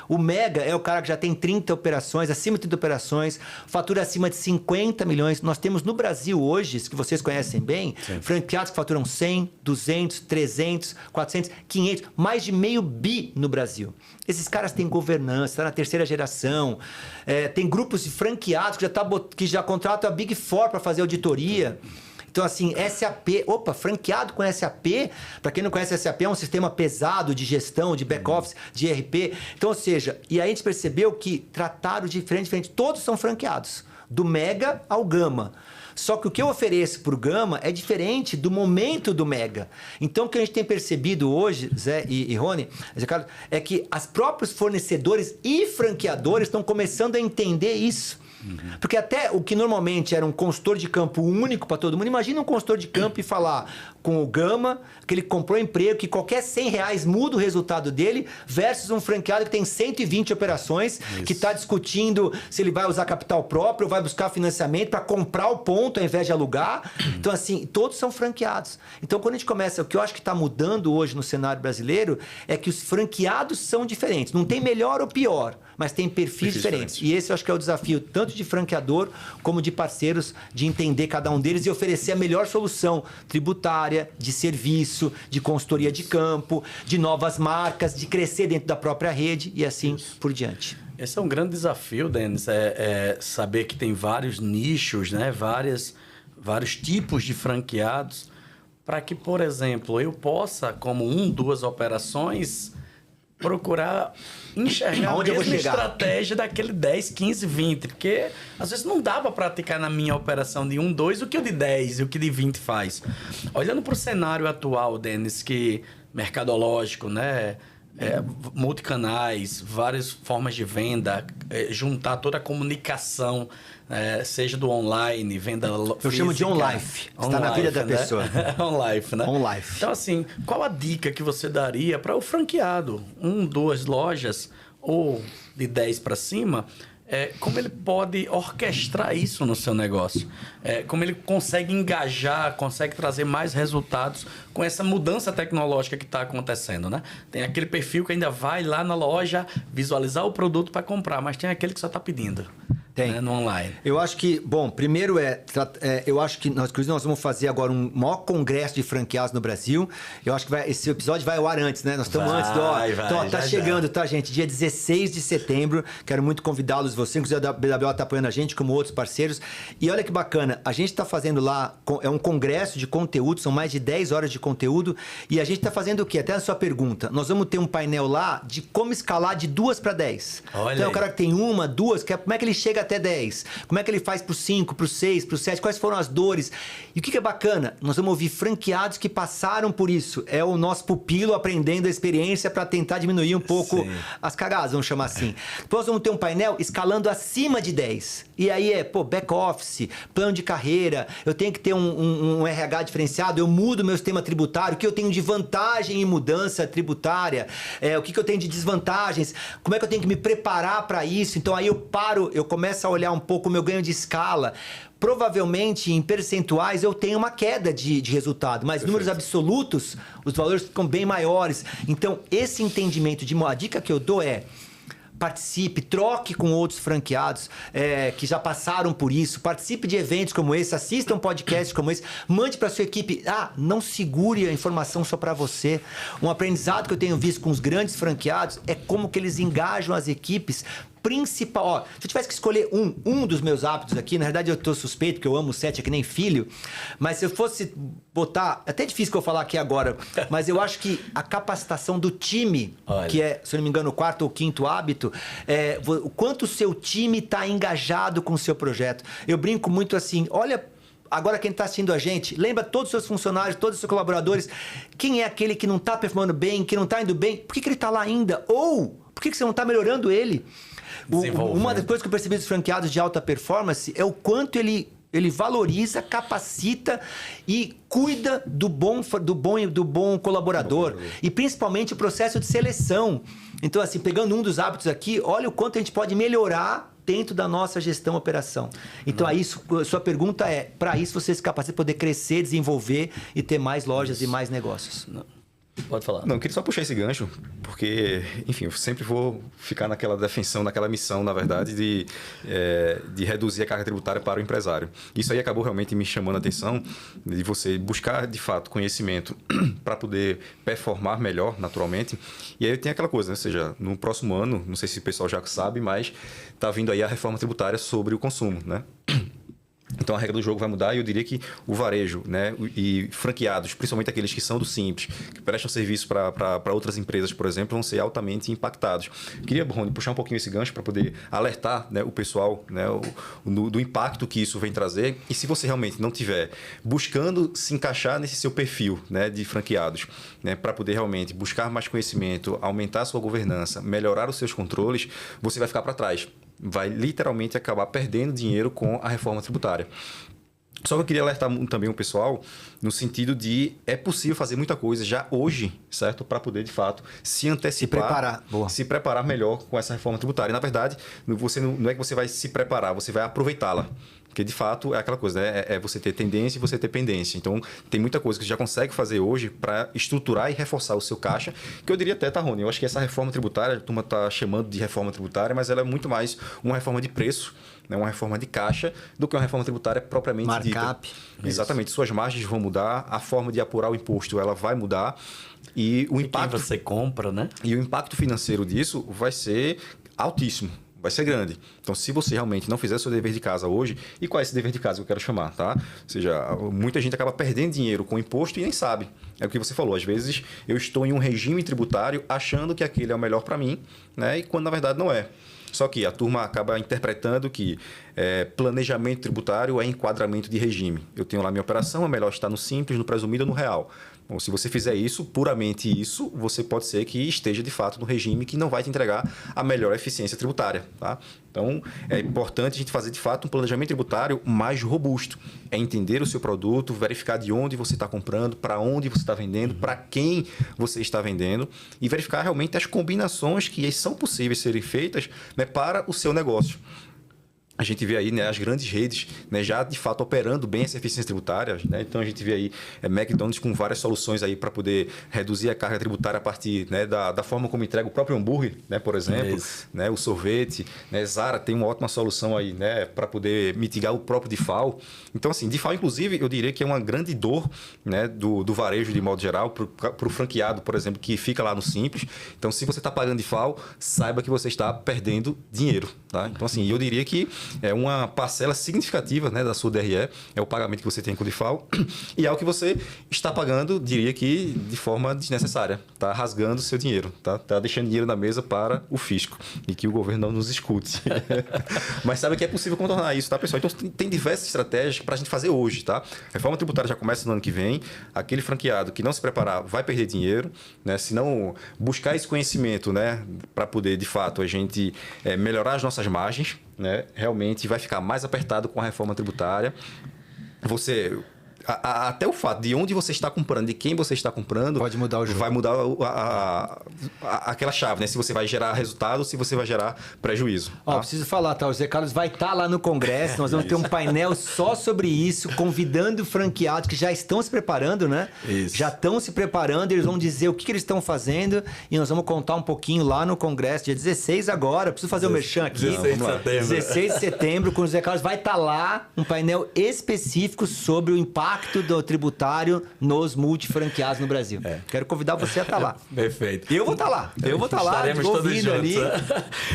O mega é o cara que já tem 30 operações, acima de 30 operações, fatura acima de 50 milhões. Nós temos no Brasil hoje, que vocês conhecem bem, franqueados que faturam 100, 200, 300, 400, 500, mais de $500 bilhão no Brasil. Esses caras têm governança, está na 3ª geração, tem grupos de franqueados que já contratam a Big Four para fazer auditoria. Então, assim, SAP, franqueado com SAP, para quem não conhece, SAP é um sistema pesado de gestão, de back-office, de ERP. Então, ou seja, e aí a gente percebeu que trataram diferente, todos são franqueados, do mega ao gama. Só que o que eu ofereço para o gama é diferente do momento do mega. Então, o que a gente tem percebido hoje, Zé e Rony, Zé Carlos, é que os próprios fornecedores e franqueadores estão começando a entender isso. Porque até o que normalmente era um consultor de campo único para todo mundo, imagina um consultor de campo e falar com o Gama, que ele comprou emprego, que qualquer R$100 muda o resultado dele, versus um franqueado que tem 120 operações, que está discutindo se ele vai usar capital próprio ou vai buscar financiamento para comprar o ponto ao invés de alugar. Então, assim, todos são franqueados. Então, quando a gente começa, o que eu acho que está mudando hoje no cenário brasileiro é que os franqueados são diferentes. Não tem melhor ou pior, mas tem perfis diferentes. E esse eu acho que é o desafio tanto tanto de franqueador como de parceiros, de entender cada um deles e oferecer a melhor solução tributária, de serviço, de consultoria de campo, de novas marcas, de crescer dentro da própria rede e assim por diante. Esse é um grande desafio, Denis, saber que tem vários nichos, né? Vários tipos de franqueados, para que, por exemplo, eu possa, como 2 operações, procurar enxergar Aonde a eu vou mesma chegar? estratégia daquele 10, 15, 20. Porque, às vezes, não dá para praticar na minha operação de 1, 2 o que o de 10 e o que de 20 faz. Olhando para o cenário atual, Denis, que mercadológico, né? Multicanais, várias formas de venda, juntar toda a comunicação, seja do online, venda física. Eu chamo de on-life. Está na vida da pessoa. On-life, né? On-life. Então, assim, qual a dica que você daria para o franqueado? 1, 2 lojas ou de 10 para cima, como ele pode orquestrar isso no seu negócio? Como ele consegue engajar, consegue trazer mais resultados com essa mudança tecnológica que está acontecendo, né? Tem aquele perfil que ainda vai lá na loja visualizar o produto para comprar, mas tem aquele que só está pedindo. Tem. Né, no online. Eu acho que, bom, primeiro eu acho que nós vamos fazer agora um maior congresso de franqueados no Brasil. Eu acho que esse episódio vai ao ar antes, né? Nós estamos antes do... Então, tá chegando, tá, gente? Dia 16 de setembro. Quero muito convidá-los, você, inclusive a BWO tá apoiando a gente, como outros parceiros. E olha que bacana, a gente tá fazendo lá, é um congresso de conteúdo, são mais de 10 horas de conteúdo. E a gente tá fazendo o quê? Até a sua pergunta. Nós vamos ter um painel lá de como escalar de 2 para 10. Olha então, aí. o cara que tem 1, 2, como é que ele chega até 10? Como é que ele faz pro 5, pro 6, pro 7? Quais foram as dores? E o que é bacana? Nós vamos ouvir franqueados que passaram por isso. É o nosso pupilo aprendendo a experiência para tentar diminuir um pouco as cagadas, vamos chamar assim. Depois nós vamos ter um painel escalando acima de 10. E aí back office, plano de carreira, eu tenho que ter um RH diferenciado, eu mudo meu sistema tributário, o que eu tenho de vantagem em mudança tributária, o que eu tenho de desvantagens, como é que eu tenho que me preparar para isso. Então aí eu começo a olhar um pouco o meu ganho de escala. Provavelmente, em percentuais, eu tenho uma queda de resultado, mas em números absolutos, os valores ficam bem maiores. Então, esse entendimento a dica que eu dou participe, troque com outros franqueados que já passaram por isso, participe de eventos como esse, assista um podcast como esse, mande para sua equipe. Não segure a informação só para você. Um aprendizado que eu tenho visto com os grandes franqueados é como que eles engajam as equipes principal. Se eu tivesse que escolher um dos meus hábitos aqui, na verdade eu tô suspeito, porque eu amo o 7 é que nem filho, mas se eu fosse botar, é até difícil que eu falar aqui agora, mas eu acho que a capacitação do time, que é, se eu não me engano, o 4º ou 5º hábito, o quanto o seu time está engajado com o seu projeto. Eu brinco muito assim, olha. Agora quem está assistindo a gente, lembra todos os seus funcionários, todos os seus colaboradores, quem é aquele que não está performando bem, que não está indo bem, por que ele está lá ainda? Ou por que você não está melhorando ele? Uma das coisas que eu percebi dos franqueados de alta performance é o quanto ele valoriza, capacita e cuida do bom colaborador. E principalmente o processo de seleção. Então, assim, pegando um dos hábitos aqui, olha o quanto a gente pode melhorar dentro da nossa gestão operação. Então, sua pergunta para isso você se capacita poder crescer, desenvolver e ter mais lojas e mais negócios. Pode falar. Não, eu queria só puxar esse gancho, porque, enfim, eu sempre vou ficar naquela defensão, naquela missão, na verdade, de reduzir a carga tributária para o empresário. Isso aí acabou realmente me chamando a atenção, de você buscar, de fato, conhecimento para poder performar melhor, naturalmente. E aí tem aquela coisa, né? Ou seja, no próximo ano, não sei se o pessoal já sabe, mas está vindo aí a reforma tributária sobre o consumo, né? Então a regra do jogo vai mudar e eu diria que o varejo, né, e franqueados, principalmente aqueles que são do Simples, que prestam serviço para outras empresas, por exemplo, vão ser altamente impactados. Queria, Rony, puxar um pouquinho esse gancho para poder alertar, né, o pessoal, né, do impacto que isso vem trazer. E se você realmente não estiver buscando se encaixar nesse seu perfil, né, de franqueados, né, para poder realmente buscar mais conhecimento, aumentar a sua governança, melhorar os seus controles, você vai ficar para trás. Vai literalmente acabar perdendo dinheiro com a reforma tributária. Só que eu queria alertar também o pessoal no sentido de é possível fazer muita coisa já hoje, certo? Para poder, de fato, se antecipar, se preparar melhor com essa reforma tributária. E, na verdade, você não é que você vai se preparar, você vai aproveitá-la. Porque, de fato, é aquela coisa, né? É você ter tendência e você ter pendência. Então, tem muita coisa que você já consegue fazer hoje para estruturar e reforçar o seu caixa, que eu diria até, Rony, eu acho que essa reforma tributária, a turma está chamando de reforma tributária, mas ela é muito mais uma reforma de preço, né? Uma reforma de caixa, do que uma reforma tributária propriamente Markup. dita. Exatamente. Suas margens vão mudar, a forma de apurar o imposto ela vai mudar e o impacto... que você compra, né? E o impacto financeiro disso vai ser altíssimo. Vai ser grande. Então, se você realmente não fizer seu dever de casa hoje, e qual é esse dever de casa que eu quero chamar, tá? Ou seja, muita gente acaba perdendo dinheiro com imposto e nem sabe. É o que você falou. Às vezes, eu estou em um regime tributário achando que aquele é o melhor para mim, né? E quando, na verdade, não é. Só que a turma acaba interpretando que planejamento tributário é enquadramento de regime. Eu tenho lá minha operação, é melhor estar no simples, no presumido ou no real. Bom, se você fizer isso, puramente isso, você pode ser que esteja de fato no regime que não vai te entregar a melhor eficiência tributária. Tá? Então, é importante a gente fazer de fato um planejamento tributário mais robusto. É entender o seu produto, verificar de onde você está comprando, para onde você está vendendo, para quem você está vendendo e verificar realmente as combinações que são possíveis serem feitas, né, para o seu negócio. A gente vê aí, né, as grandes redes, né, já de fato operando bem essa eficiência tributária, né? Então a gente vê aí McDonald's com várias soluções aí para poder reduzir a carga tributária a partir, né, da forma como entrega o próprio hambúrguer, né, por exemplo, né, o sorvete, né, Zara tem uma ótima solução aí, né, para poder mitigar o próprio DIFAL. Então assim, DIFAL inclusive eu diria que é uma grande dor, né, do varejo de modo geral para o franqueado, por exemplo, que fica lá no Simples. Então se você está pagando DIFAL, saiba que você está perdendo dinheiro, tá? Então assim, eu diria que é uma parcela significativa, né, da sua DRE, é o pagamento que você tem com o DIFAL, e é o que você está pagando, diria que de forma desnecessária, está rasgando o seu dinheiro, tá deixando dinheiro na mesa para o fisco, e que o governo não nos escute. Mas sabe que é possível contornar isso, tá, pessoal? Então tem diversas estratégias para a gente fazer hoje, tá? A reforma tributária já começa no ano que vem, aquele franqueado que não se preparar vai perder dinheiro, né? Se não buscar esse conhecimento, né, para poder, de fato, a gente melhorar as nossas margens, né, realmente vai ficar mais apertado com a reforma tributária. Você... Até o fato de onde você está comprando, de quem você está comprando... Pode mudar o jogo. Vai mudar aquela chave, né? Se você vai gerar resultado ou se você vai gerar prejuízo. Ó, preciso falar, tá? O Zé Carlos vai estar lá no Congresso, nós vamos ter um painel só sobre isso, convidando franqueados que já estão se preparando, né? Isso. Já estão se preparando, eles vão dizer o que eles estão fazendo e nós vamos contar um pouquinho lá no Congresso, dia 16 agora. Preciso fazer o merchan aqui. 16 de setembro. 16 de setembro, com o Zé Carlos vai estar lá, um painel específico sobre o impacto do tributário nos multifranqueados no Brasil. Quero convidar você a estar lá. Perfeito. Eu vou estar lá. Eu vou estar lá, Estaremos todos ouvindo juntos. ali.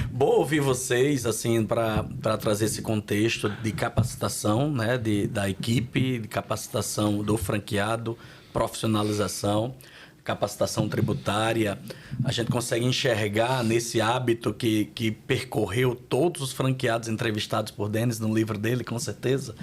Bom ouvir vocês, assim, para trazer esse contexto de capacitação, né, da equipe, de capacitação do franqueado, profissionalização, capacitação tributária. A gente consegue enxergar nesse hábito que percorreu todos os franqueados entrevistados por Denis no livro dele, com certeza.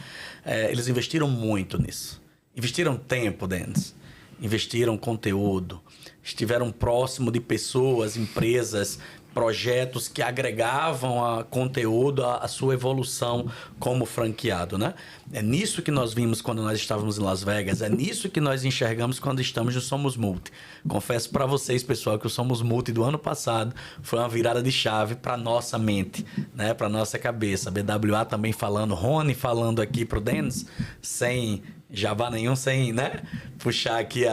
Eles investiram muito nisso. Investiram tempo, Denis. Investiram conteúdo. Estiveram próximo de pessoas, empresas, projetos que agregavam a conteúdo à sua evolução como franqueado, né? É nisso que nós vimos quando nós estávamos em Las Vegas, é nisso que nós enxergamos quando estamos no Somos Multi. Confesso para vocês, pessoal, que o Somos Multi do ano passado foi uma virada de chave para nossa mente, né? Para nossa cabeça. BWA também falando, Rony falando aqui pro Denis, sem jabá nenhum, sem, né, puxar aqui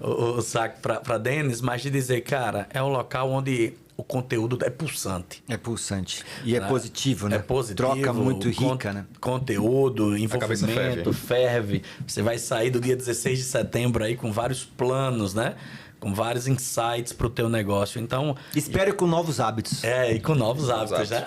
o saco para Denis, mas de dizer, cara, é um local onde o conteúdo é pulsante. É pulsante. E é positivo, né? É positivo. Troca muito rica, né? Conteúdo, envolvimento, ferve. Você vai sair do dia 16 de setembro aí com vários planos, né? Com vários insights para o teu negócio. Então... Espero com novos hábitos. E com novos hábitos, né?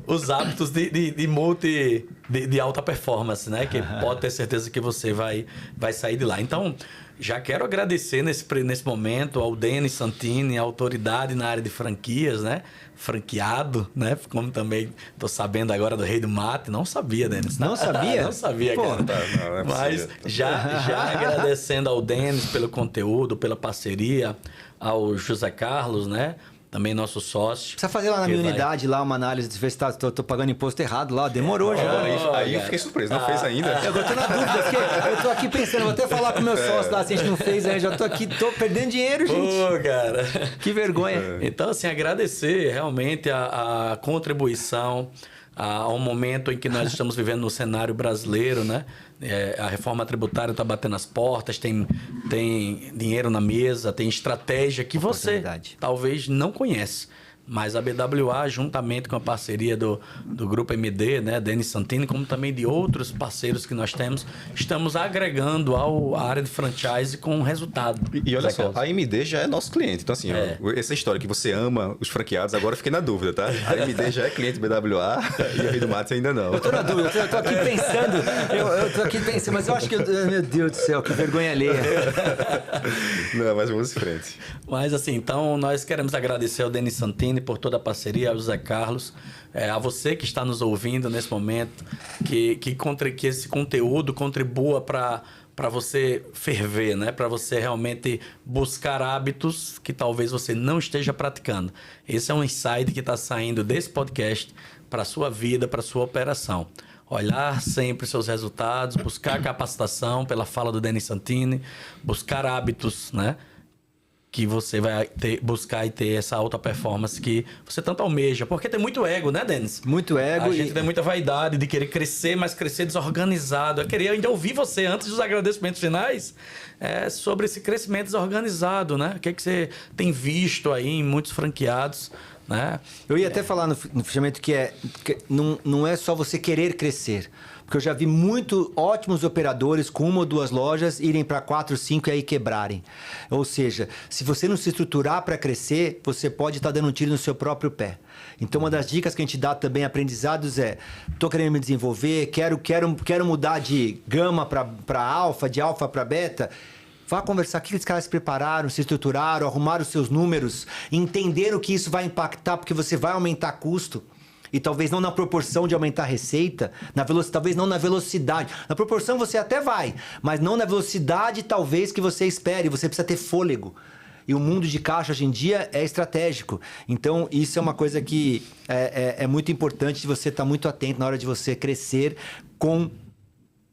Os hábitos de alta performance, né? Que pode ter certeza que você vai sair de lá. Então... Já quero agradecer nesse momento ao Denis Santini, a autoridade na área de franquias, né? Franqueado, né? Como também estou sabendo agora do Rei do Mate. Não sabia, Denis. Não sabia? Não sabia, pô, cara. Não é Mas já agradecendo ao Denis pelo conteúdo, pela parceria, ao José Carlos, né? Também nosso sócio. Precisa fazer lá na minha unidade lá uma análise de ver se tô pagando imposto errado lá. Demorou já. Aí eu fiquei surpreso, não fez ainda. Eu tô na dúvida, porque eu tô aqui pensando, vou até falar com o meu sócio lá, se a gente não fez aí, já tô aqui, tô perdendo dinheiro, gente. Pô, cara. Que vergonha. Então, assim, agradecer realmente a contribuição ao momento em que nós estamos vivendo no cenário brasileiro, né? A reforma tributária está batendo as portas, tem dinheiro na mesa, tem estratégia que você talvez não conhece. Mas a BWA, juntamente com a parceria do Grupo MD, né, Denis Santini, como também de outros parceiros que nós temos, estamos agregando à área de franchise com resultado. E olha só, a MD já é nosso cliente. Então, assim, essa história que você ama os franqueados, agora eu fiquei na dúvida, tá? A MD já é cliente BWA e a Rei do Matos ainda não. Eu tô na dúvida, eu tô aqui pensando, eu tô aqui pensando, mas eu acho que, meu Deus do céu, que vergonha alheia. Não, mas vamos em frente. Mas assim, então nós queremos agradecer ao Denis Santini por toda a parceria, ao José Carlos, a você que está nos ouvindo nesse momento, que esse conteúdo contribua para você ferver, né? Para você realmente buscar hábitos que talvez você não esteja praticando. Esse é um insight que está saindo desse podcast para a sua vida, para a sua operação. Olhar sempre seus resultados, buscar capacitação pela fala do Denis Santini, buscar hábitos, né? Que você vai buscar e ter essa alta performance que você tanto almeja. Porque tem muito ego, né, Denis? Muito ego. A gente tem muita vaidade de querer crescer, mas crescer desorganizado. Eu queria ainda ouvir você, antes dos agradecimentos finais, sobre esse crescimento desorganizado, né? O que você tem visto aí em muitos franqueados, né? Eu ia até falar no fechamento que não é só você querer crescer. Porque eu já vi muito ótimos operadores com 1 ou 2 lojas irem para 4, 5 e aí quebrarem. Ou seja, se você não se estruturar para crescer, você pode estar dando um tiro no seu próprio pé. Então, uma das dicas que a gente dá também, aprendizados, estou querendo me desenvolver, quero mudar de gama para alfa, de alfa para beta. Vá conversar, o que os caras se prepararam, se estruturaram, arrumaram os seus números, entenderam que isso vai impactar, porque você vai aumentar custo. E talvez não na proporção de aumentar a receita, talvez não na velocidade. Na proporção você até vai, mas não na velocidade talvez que você espere. Você precisa ter fôlego. E o mundo de caixa hoje em dia é estratégico. Então, isso é uma coisa que é muito importante de você estar muito atento na hora de você crescer com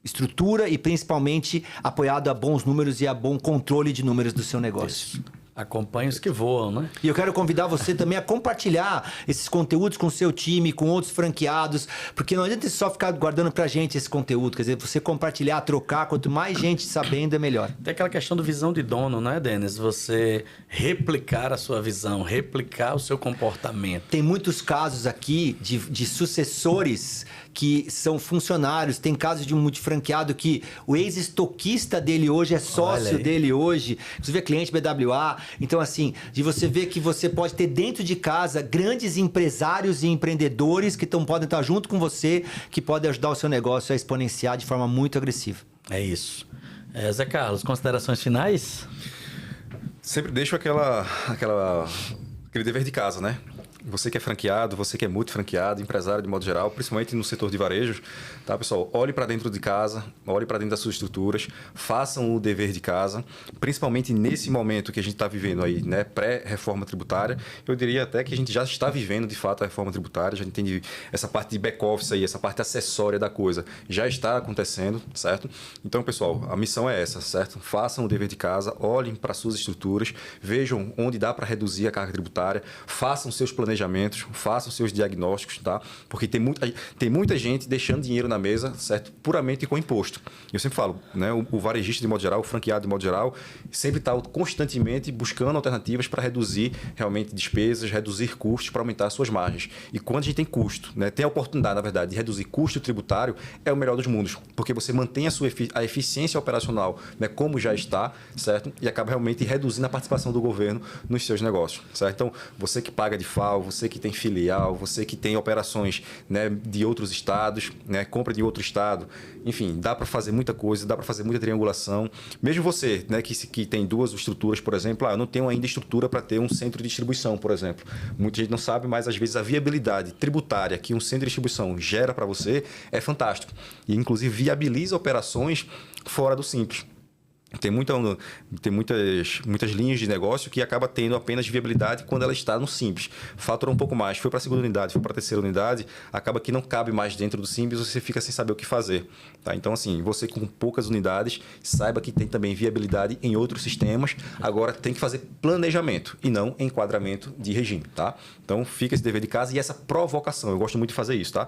estrutura e principalmente apoiado a bons números e a bom controle de números do seu negócio. Isso. Acompanhe os que voam, né? E eu quero convidar você também a compartilhar esses conteúdos com o seu time, com outros franqueados, porque não adianta só ficar guardando pra gente esse conteúdo. Quer dizer, você compartilhar, trocar, quanto mais gente sabendo, é melhor. Tem aquela questão do visão de dono, né, Denis? Você replicar a sua visão, replicar o seu comportamento. Tem muitos casos aqui de sucessores que são funcionários. Tem casos de um multifranqueado que o ex-estoquista dele hoje é sócio dele hoje. Inclusive é cliente BWA. Então, assim, de você ver que você pode ter dentro de casa grandes empresários e empreendedores que podem estar junto com você, que podem ajudar o seu negócio a exponenciar de forma muito agressiva. É isso. Zé Carlos, considerações finais? Sempre deixo aquele dever de casa, né? Você que é franqueado, você que é multifranqueado, empresário de modo geral, principalmente no setor de varejos, tá, pessoal? Olhe para dentro de casa, olhe para dentro das suas estruturas, façam o dever de casa, principalmente nesse momento que a gente está vivendo aí, né, pré-reforma tributária. Eu diria até que a gente já está vivendo, de fato, a reforma tributária, já entende essa parte de back-office aí, essa parte acessória da coisa, já está acontecendo, certo? Então, pessoal, a missão é essa, certo? Façam o dever de casa, olhem para suas estruturas, vejam onde dá para reduzir a carga tributária, façam seus planejamentos, façam seus diagnósticos, tá? Porque tem muita gente deixando dinheiro na mesa, certo? Puramente com imposto. Eu sempre falo, né? O varejista de modo geral, o franqueado de modo geral, sempre está constantemente buscando alternativas para reduzir realmente despesas, reduzir custos para aumentar as suas margens. E quando a gente tem custo, né? Tem a oportunidade, na verdade, de reduzir custo tributário, é o melhor dos mundos, porque você mantém a eficiência operacional, né? Como já está, certo? E acaba realmente reduzindo a participação do governo nos seus negócios, certo? Então, você que paga de FAO, você que tem filial, você que tem operações, né, de outros estados, né, compra de outro estado, enfim, dá para fazer muita coisa, dá para fazer muita triangulação. Mesmo você, né, que tem 2 estruturas, por exemplo, eu não tenho ainda estrutura para ter um centro de distribuição, por exemplo. Muita gente não sabe, mas às vezes a viabilidade tributária que um centro de distribuição gera para você é fantástico. E inclusive viabiliza operações fora do simples. Tem muitas linhas de negócio que acaba tendo apenas viabilidade quando ela está no Simples. Faturou um pouco mais, foi para a segunda unidade, foi para a terceira unidade, acaba que não cabe mais dentro do Simples, você fica sem saber o que fazer. Tá? Então, assim, você com poucas unidades, saiba que tem também viabilidade em outros sistemas. Agora, tem que fazer planejamento e não enquadramento de regime. Tá? Então, fica esse dever de casa e essa provocação. Eu gosto muito de fazer isso. Tá?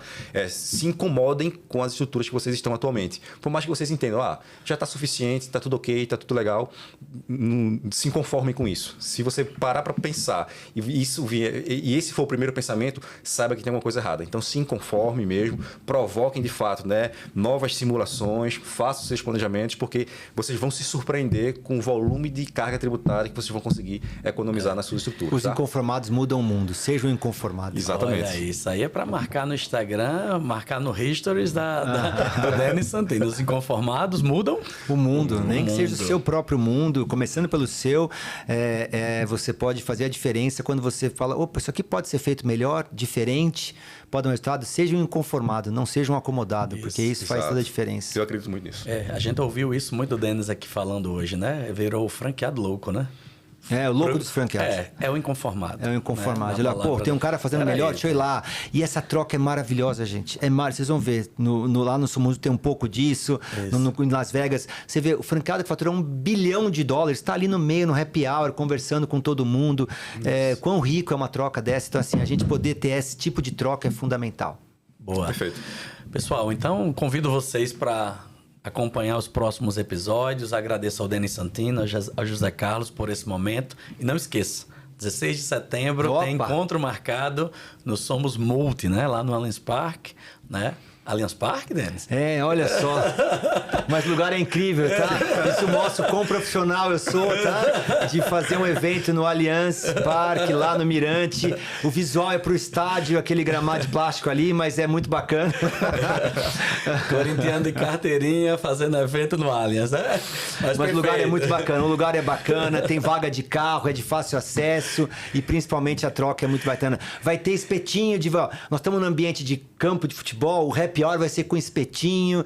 Se incomodem com as estruturas que vocês estão atualmente. Por mais que vocês entendam, já está suficiente, está tudo ok, está tudo legal, não se conformem com isso. Se você parar para pensar e esse for o primeiro pensamento, saiba que tem alguma coisa errada. Então, se inconforme mesmo, provoquem de fato, né, novas simulações, façam seus planejamentos, porque vocês vão se surpreender com o volume de carga tributária que vocês vão conseguir economizar nas suas estruturas. Os inconformados mudam o mundo, sejam inconformados. Exatamente. Olha, isso aí é para marcar no Instagram, marcar no Histories do Denis Santini. Os inconformados mudam o mundo, nem que seja o seu próprio mundo, começando pelo seu, você pode fazer a diferença quando você fala, opa, isso aqui pode ser feito melhor, diferente, pode dar um resultado. Seja um inconformado, não seja um acomodado, porque isso faz toda a diferença. Eu acredito muito nisso. A gente ouviu isso muito do Denis aqui falando hoje, né? Virou o franqueado louco, né? O louco dos franqueados. É o inconformado. É o inconformado. Olha, tem um cara fazendo melhor, deixa eu ir lá. E essa troca é maravilhosa, gente. Vocês vão ver, lá no Sumundo tem um pouco disso, em Las Vegas. Você vê, o franqueado que faturou $1 bilhão, está ali no meio, no happy hour, conversando com todo mundo. Quão rico é uma troca dessa. Então, assim, a gente poder ter esse tipo de troca é fundamental. Boa. Perfeito. Pessoal, então, convido vocês para acompanhar os próximos episódios. Agradeço ao Denis Santini, ao José Carlos por esse momento. E não esqueça, 16 de setembro tem encontro marcado no Somos Multi, né? Lá no Allianz Parque, né? Allianz Parque, Denis? Olha só. Mas o lugar é incrível, tá? Isso mostra o quão profissional eu sou, tá? De fazer um evento no Allianz Parque, lá no Mirante. O visual é pro estádio, aquele gramado de plástico ali, mas é muito bacana. Corintiano de carteirinha fazendo evento no Allianz, né? Mas o lugar é muito bacana. O lugar é bacana, tem vaga de carro, é de fácil acesso e principalmente a troca é muito bacana. Vai ter espetinho de... Nós estamos num ambiente de campo de futebol, o happy hour vai ser com espetinho,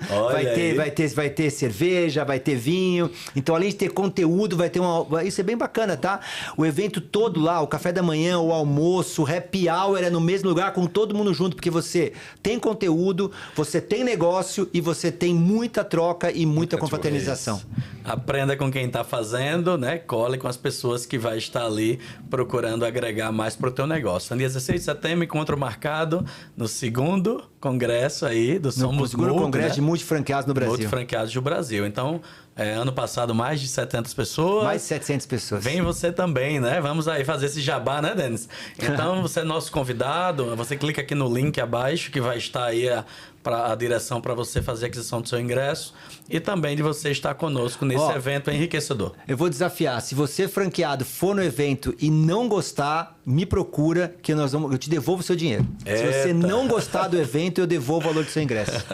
vai ter cerveja, vai ter vinho. Então, além de ter conteúdo, vai ter isso é bem bacana, tá? O evento todo lá, o café da manhã, o almoço, o happy hour é no mesmo lugar com todo mundo junto, porque você tem conteúdo, você tem negócio e você tem muita troca e muita confraternização. Aprenda com quem está fazendo, né? Cole com as pessoas que vai estar ali procurando agregar mais para o teu negócio. No dia 16 de setembro, encontro marcado no segundo congresso aí do Somos Multi, congresso de multifranqueados no Brasil. Multifranqueados do Brasil. Então, ano passado, mais de 700 pessoas. Mais de 700 pessoas. Vem você também, né? Vamos aí fazer esse jabá, né, Denis? Então, você é nosso convidado. Você clica aqui no link abaixo, que vai estar aí a direção para você fazer a aquisição do seu ingresso e também de você estar conosco nesse evento enriquecedor. Eu vou desafiar. Se você, franqueado, for no evento e não gostar, me procura que eu te devolvo o seu dinheiro. Se você não gostar do evento, eu devolvo o valor do seu ingresso.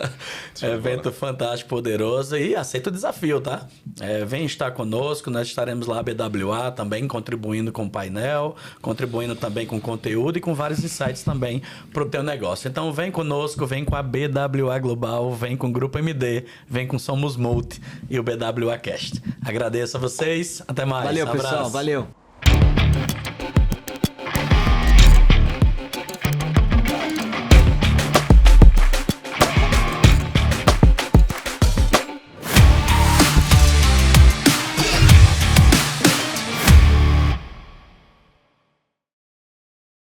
Evento fantástico, poderoso e aceita o desafio, tá? Vem estar conosco, nós estaremos lá, a BWA, também contribuindo com o painel, contribuindo também com conteúdo e com vários insights também para o teu negócio. Então, vem conosco, vem com a BWA Global, vem com o Grupo MD, vem com Somos Multi e o BWA Cast. Agradeço a vocês, até mais. Valeu, pessoal, valeu.